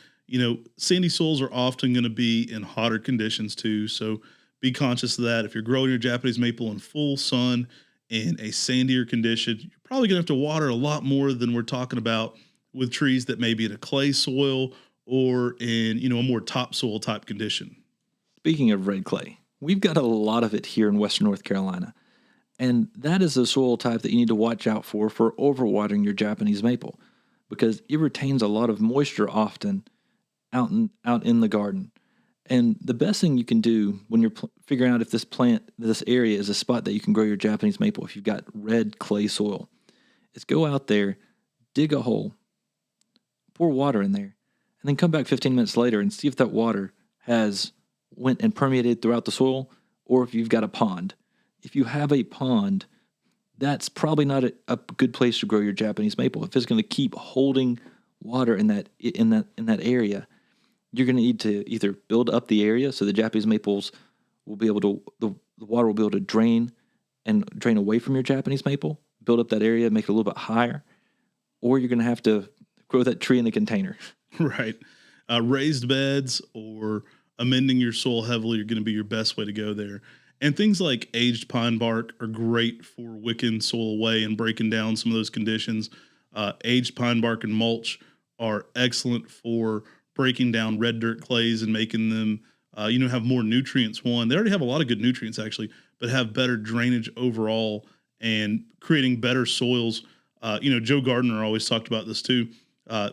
Sandy soils are often going to be in hotter conditions too. So be conscious of that. If you're growing your Japanese maple in full sun in a sandier condition, you're probably going to have to water a lot more than we're talking about with trees that may be in a clay soil or in, a more topsoil type condition. Speaking of red clay, we've got a lot of it here in Western North Carolina. And that is a soil type that you need to watch out for overwatering your Japanese maple because it retains a lot of moisture often out in the garden. And the best thing you can do when you're figuring out if this area is a spot that you can grow your Japanese maple, if you've got red clay soil, is go out there, dig a hole, pour water in there, and then come back 15 minutes later and see if that water has went and permeated throughout the soil or if you've got a pond. If you have a pond, that's probably not a good place to grow your Japanese maple. If it's going to keep holding water in that area, you're going to need to either build up the area so the Japanese maples will be able to, the water will be able to drain away from your Japanese maple, build up that area, make it a little bit higher, or you're going to have to grow that tree in a container. Right. Raised beds or amending your soil heavily are going to be your best way to go there. And things like aged pine bark are great for wicking soil away and breaking down some of those conditions. Aged pine bark and mulch are excellent for breaking down red dirt clays and making them, have more nutrients. One, they already have a lot of good nutrients actually, but have better drainage overall and creating better soils. Joe Gardner always talked about this too.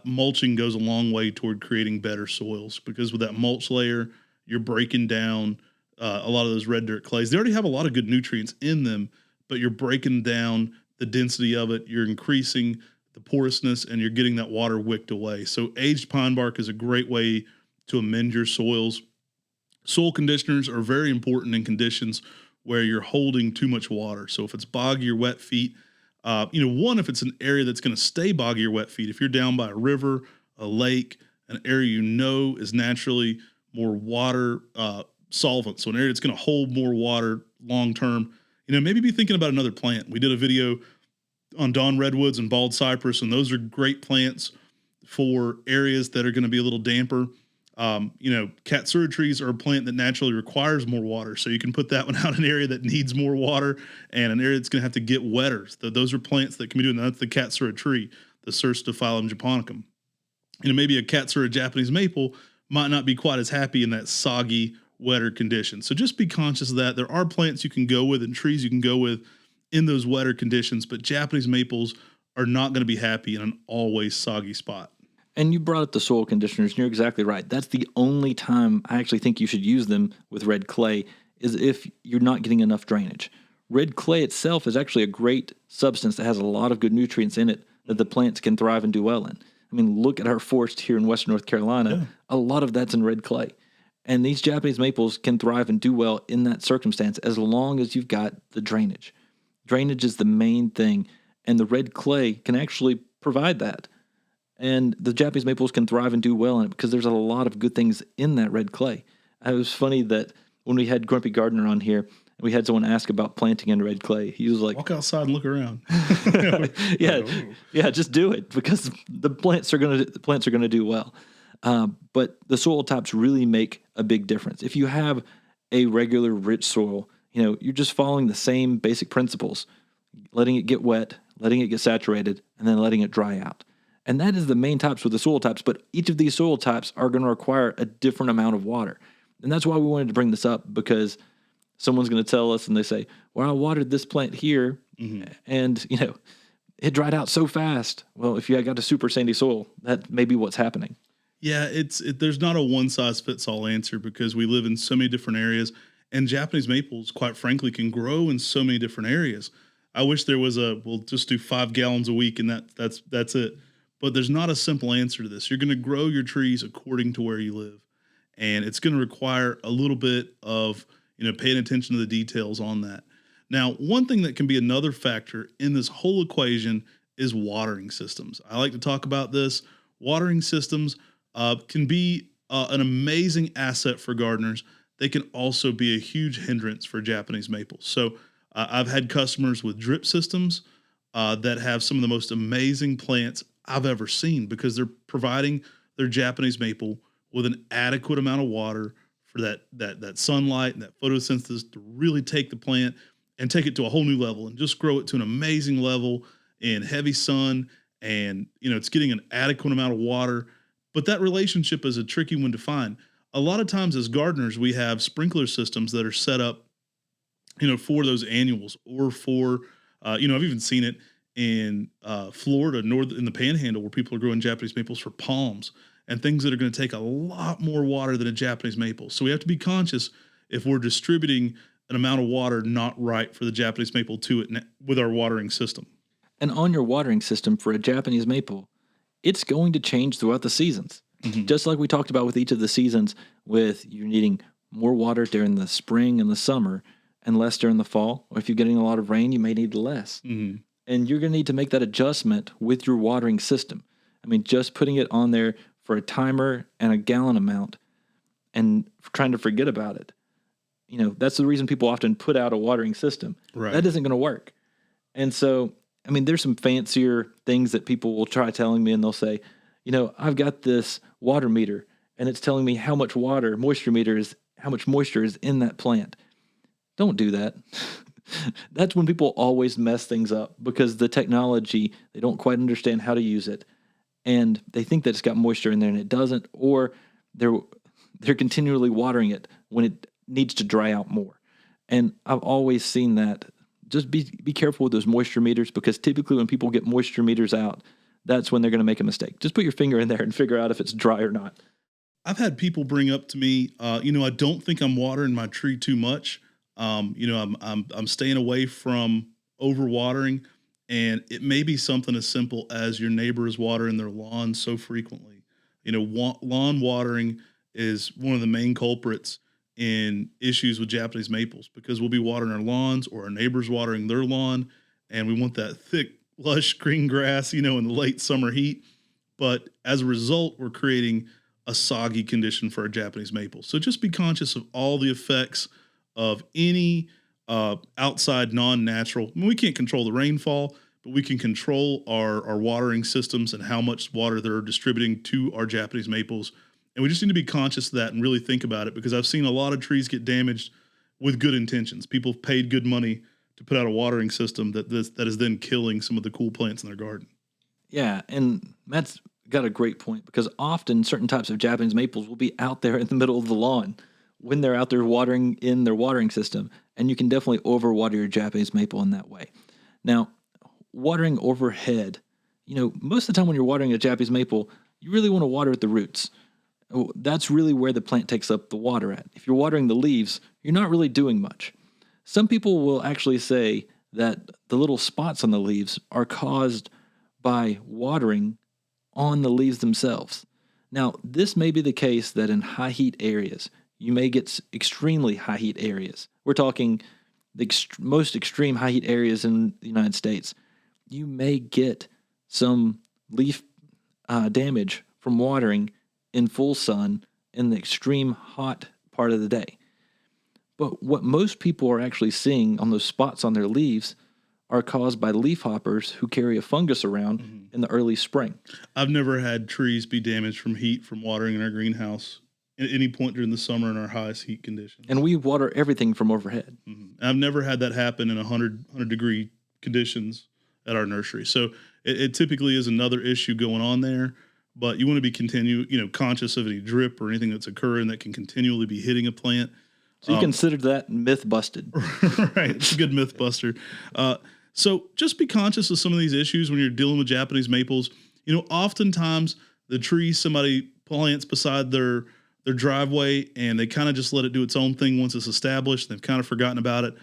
Mulching goes a long way toward creating better soils because with that mulch layer, you're breaking down a lot of those red dirt clays. They already have a lot of good nutrients in them, but you're breaking down the density of it. You're increasing the porousness, and you're getting that water wicked away. So aged pine bark is a great way to amend your soils. Soil conditioners are very important in conditions where you're holding too much water. So if it's boggy or wet feet, one, if it's an area that's going to stay boggy or wet feet, if you're down by a river, a lake, an area is naturally more water solvent, so an area that's going to hold more water long term, maybe be thinking about another plant. We did a video on dawn redwoods and bald cypress, and those are great plants for areas that are going to be a little damper. Katsura trees are a plant that naturally requires more water, so you can put that one out in an area that needs more water and an area that's going to have to get wetter. So those are plants that can be doing that. That's the Katsura tree, the Cerstophyllum japonicum. Maybe a Katsura Japanese maple might not be quite as happy in that soggy, wetter condition. So just be conscious of that. There are plants you can go with and trees you can go with in those wetter conditions, but Japanese maples are not going to be happy in an always soggy spot. And you brought up the soil conditioners, and you're exactly right. That's the only time I actually think you should use them with red clay is if you're not getting enough drainage. Red clay itself is actually a great substance that has a lot of good nutrients in it that the plants can thrive and do well in. I mean, look at our forest here in Western North Carolina. Yeah. A lot of that's in red clay. And these Japanese maples can thrive and do well in that circumstance as long as you've got the drainage. Drainage is the main thing, and the red clay can actually provide that. And the Japanese maples can thrive and do well in it because there's a lot of good things in that red clay. It was funny that when we had Grumpy Gardener on here, we had someone ask about planting in red clay. He was like, walk outside and look around. yeah, just do it because the plants are gonna do well. But the soil types really make a big difference. If you have a regular rich soil, you're just following the same basic principles, letting it get wet, letting it get saturated, and then letting it dry out. And that is the main types with the soil types, but each of these soil types are going to require a different amount of water. And that's why we wanted to bring this up, because someone's going to tell us and they say, well, I watered this plant here and, it dried out so fast. Well, if you got a super sandy soil, that may be what's happening. Yeah, there's not a one-size-fits-all answer because we live in so many different areas, and Japanese maples, quite frankly, can grow in so many different areas. I wish there was we'll just do 5 gallons a week and that's it. But there's not a simple answer to this. You're going to grow your trees according to where you live, and it's going to require a little bit of paying attention to the details on that. Now, one thing that can be another factor in this whole equation is watering systems. I like to talk about this. Watering systems can be an amazing asset for gardeners. They can also be a huge hindrance for Japanese maples. So I've had customers with drip systems that have some of the most amazing plants I've ever seen because they're providing their Japanese maple with an adequate amount of water for that sunlight and that photosynthesis to really take the plant and take it to a whole new level and just grow it to an amazing level in heavy sun. And, it's getting an adequate amount of water. But that relationship is a tricky one to find. A lot of times as gardeners, we have sprinkler systems that are set up, for those annuals or for, I've even seen it in Florida, in the Panhandle, where people are growing Japanese maples for palms and things that are going to take a lot more water than a Japanese maple. So we have to be conscious if we're distributing an amount of water not right for the Japanese maple to it with our watering system. And on your watering system for a Japanese maple, it's going to change throughout the seasons. Just like we talked about with each of the seasons, with you needing more water during the spring and the summer and less during the fall. Or if you're getting a lot of rain, you may need less. And you're going to need to make that adjustment with your watering system. I mean, just putting it on there for a timer and a gallon amount and trying to forget about it. That's the reason people often put out a watering system. Right. That isn't going to work. And so, there's some fancier things that people will try telling me, and they'll say, I've got this water meter and it's telling me how much how much moisture is in that plant. Don't do that. That's when people always mess things up because the technology, they don't quite understand how to use it. And they think that it's got moisture in there and it doesn't, or they're continually watering it when it needs to dry out more. And I've always seen that. Just be careful with those moisture meters because typically when people get moisture meters out, that's when they're going to make a mistake. Just put your finger in there and figure out if it's dry or not. I've had people bring up to me, I don't think I'm watering my tree too much. I'm staying away from overwatering. And it may be something as simple as your neighbor is watering their lawn so frequently. Lawn watering is one of the main culprits in issues with Japanese maples because we'll be watering our lawns or our neighbors watering their lawn, and we want that thick, lush green grass, in the late summer heat. But as a result, we're creating a soggy condition for our Japanese maples. So just be conscious of all the effects of any outside non-natural. I mean, we can't control the rainfall, but we can control our watering systems and how much water they're distributing to our Japanese maples. And we just need to be conscious of that and really think about it because I've seen a lot of trees get damaged with good intentions. People have paid good money to put out a watering system that is then killing some of the cool plants in their garden. Yeah, and Matt's got a great point because often certain types of Japanese maples will be out there in the middle of the lawn when they're out there watering in their watering system, and you can definitely overwater your Japanese maple in that way. Now, watering overhead, most of the time when you're watering a Japanese maple, you really want to water at the roots. That's really where the plant takes up the water at. If you're watering the leaves, you're not really doing much. Some people will actually say that the little spots on the leaves are caused by watering on the leaves themselves. Now, this may be the case that in high heat areas, you may get extremely high heat areas. We're talking the most extreme high heat areas in the United States. You may get some leaf damage from watering in full sun in the extreme hot part of the day. But what most people are actually seeing on those spots on their leaves are caused by leafhoppers who carry a fungus around in the early spring. I've never had trees be damaged from heat from watering in our greenhouse at any point during the summer in our highest heat conditions. And we water everything from overhead. I've never had that happen in 100 degree conditions at our nursery. So it typically is another issue going on there, but you want to be conscious of any drip or anything that's occurring that can continually be hitting a plant. So you consider that myth busted. Right. It's a good myth buster. So just be conscious of some of these issues when you're dealing with Japanese maples. Oftentimes the tree somebody plants beside their driveway and they kind of just let it do its own thing once it's established. They've kind of forgotten about it.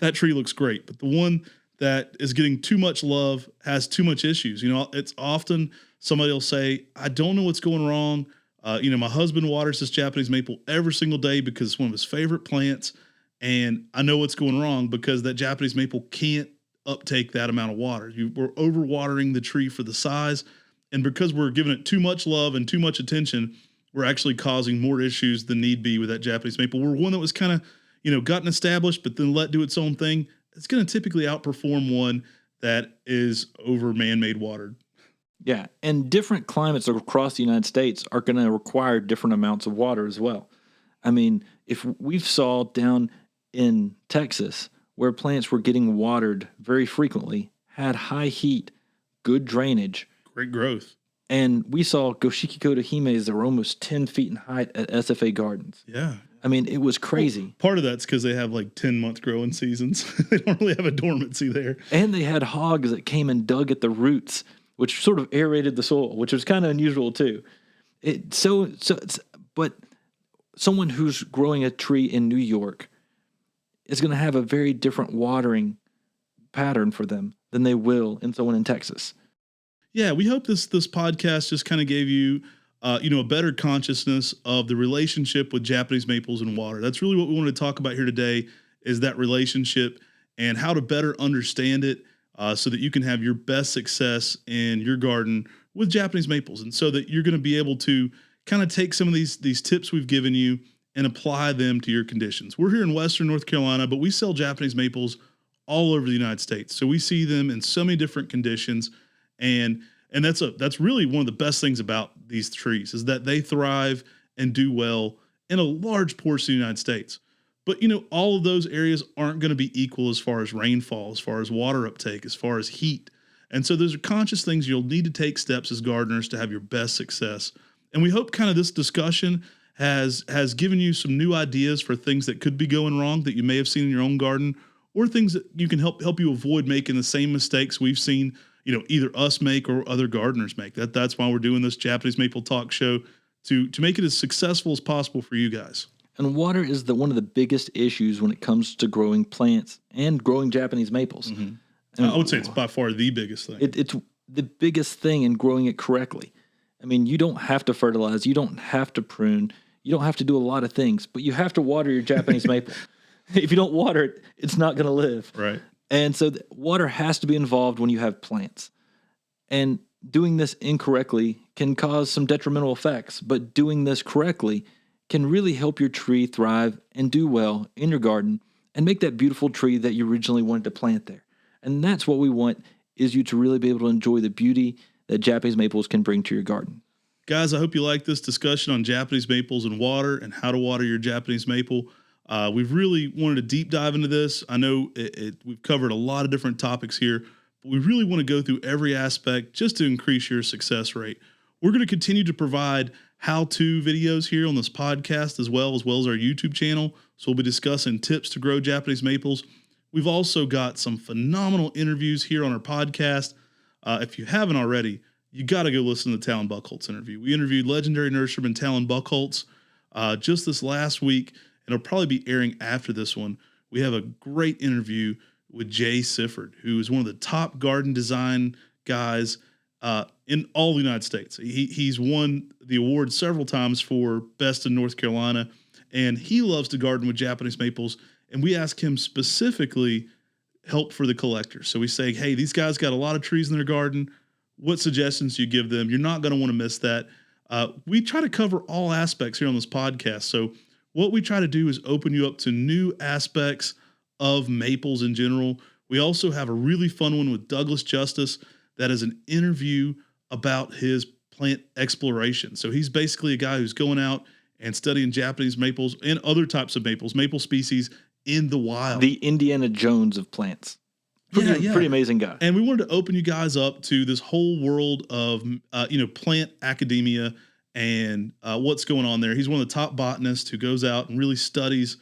That tree looks great. But the one that is getting too much love has too much issues. It's often somebody will say, I don't know what's going wrong. My husband waters this Japanese maple every single day because it's one of his favorite plants. And I know what's going wrong because that Japanese maple can't uptake that amount of water. We're overwatering the tree for the size. And because we're giving it too much love and too much attention, we're actually causing more issues than need be with that Japanese maple. We're one that was kind of, gotten established, but then let do its own thing. It's going to typically outperform one that is over man-made watered. Yeah, and different climates across the United States are going to require different amounts of water as well. I mean, if we saw down in Texas where plants were getting watered very frequently, had high heat, good drainage. Great growth. And we saw Goshiki himes that were almost 10 feet in height at SFA Gardens. Yeah. I mean, it was crazy. Well, part of that's because they have like 10-month growing seasons. They don't really have a dormancy there. And they had hogs that came and dug at the roots, which sort of aerated the soil, which was kind of unusual too. But someone who's growing a tree in New York is going to have a very different watering pattern for them than they will in someone in Texas. Yeah, we hope this podcast just kind of gave you, a better consciousness of the relationship with Japanese maples and water. That's really what we wanted to talk about here today is that relationship and how to better understand it so that you can have your best success in your garden with Japanese maples. And so that you're going to be able to kind of take some of these tips we've given you and apply them to your conditions. We're here in Western North Carolina, but we sell Japanese maples all over the United States. So we see them in so many different conditions. And that's really one of the best things about these trees is that they thrive and do well in a large portion of the United States. But, all of those areas aren't going to be equal as far as rainfall, as far as water uptake, as far as heat. And so those are conscious things you'll need to take steps as gardeners to have your best success. And we hope kind of this discussion has given you some new ideas for things that could be going wrong that you may have seen in your own garden or things that you can help you avoid making the same mistakes we've seen either us make or other gardeners make. That's why we're doing this Japanese Maple Talk show to make it as successful as possible for you guys. And water is one of the biggest issues when it comes to growing plants and growing Japanese maples. Mm-hmm. And I would say it's by far the biggest thing. it's the biggest thing in growing it correctly. I mean, you don't have to fertilize, you don't have to prune, you don't have to do a lot of things, but you have to water your Japanese maple. If you don't water it, it's not going to live. Right. And so water has to be involved when you have plants. And doing this incorrectly can cause some detrimental effects, but doing this correctly can really help your tree thrive and do well in your garden and make that beautiful tree that you originally wanted to plant there. And that's what we want, is you to really be able to enjoy the beauty that Japanese maples can bring to your garden. Guys, I hope you like this discussion on Japanese maples and water and how to water your Japanese maple. We've really wanted to deep dive into this. I know we've covered a lot of different topics here, but we really want to go through every aspect just to increase your success rate. We're going to continue to provide how-to videos here on this podcast as well as our YouTube channel. So we'll be discussing tips to grow Japanese maples. We've also got some phenomenal interviews here on our podcast. If you haven't already, you got to go listen to the Talon Buchholz interview. We interviewed legendary nurseryman Talon Buchholz just this last week, and it'll probably be airing after this one. We have a great interview with Jay Sifford, who is one of the top garden design guys in all the United States. He's won the award several times for Best in North Carolina, and he loves to garden with Japanese maples. And we ask him specifically help for the collectors. So we say, hey, these guys got a lot of trees in their garden. What suggestions do you give them? You're not going to want to miss that. We try to cover all aspects here on this podcast. So what we try to do is open you up to new aspects of maples in general. We also have a really fun one with Douglas Justice that is an interview about his plant exploration. So he's basically a guy who's going out and studying Japanese maples and other types of maples, maple species in the wild. The Indiana Jones of plants. Pretty amazing guy. And we wanted to open you guys up to this whole world of, plant academia and what's going on there. He's one of the top botanists who goes out and really studies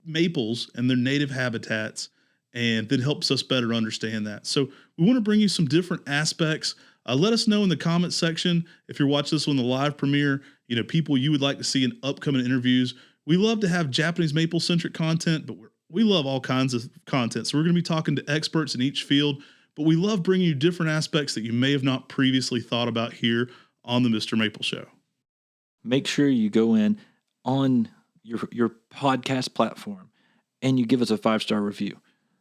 maples and their native habitats, and then helps us better understand that. So we want to bring you some different aspects. Let us know in the comment section if you're watching this on the live premiere, people you would like to see in upcoming interviews. We love to have Japanese maple centric content, but we love all kinds of content. So we're going to be talking to experts in each field, but we love bringing you different aspects that you may have not previously thought about here on the Mr. Maple Show. Make sure you go in on your podcast platform and you give us a 5-star review.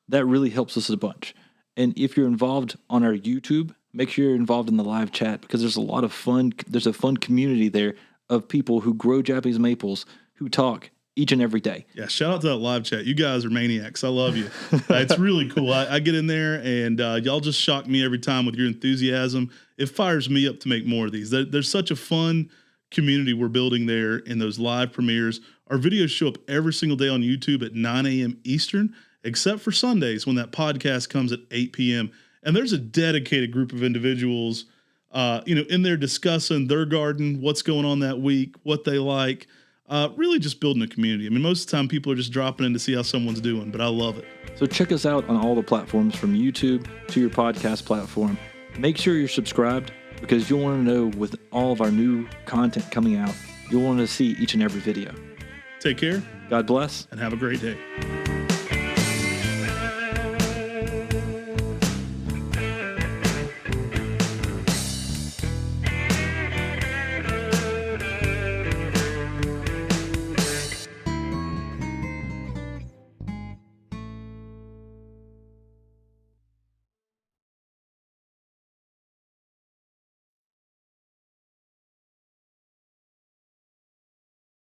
That really helps us a bunch. And if you're involved on our YouTube, make sure you're involved in the live chat, because there's a lot of fun. There's a fun community there of people who grow Japanese maples who talk each and every day. Yeah, shout out to that live chat. You guys are maniacs. I love you. It's really cool. I get in there, and y'all just shock me every time with your enthusiasm. It fires me up to make more of these. There's such a fun community we're building there in those live premieres. Our videos show up every single day on YouTube at 9 a.m. Eastern, except for Sundays when that podcast comes at 8 p.m. And there's a dedicated group of individuals, in there discussing their garden, what's going on that week, what they like. Really just building a community. I mean, most of the time people are just dropping in to see how someone's doing, but I love it. So check us out on all the platforms, from YouTube to your podcast platform. Make sure you're subscribed, because you'll want to know with all of our new content coming out, you'll want to see each and every video. Take care. God bless. And have a great day.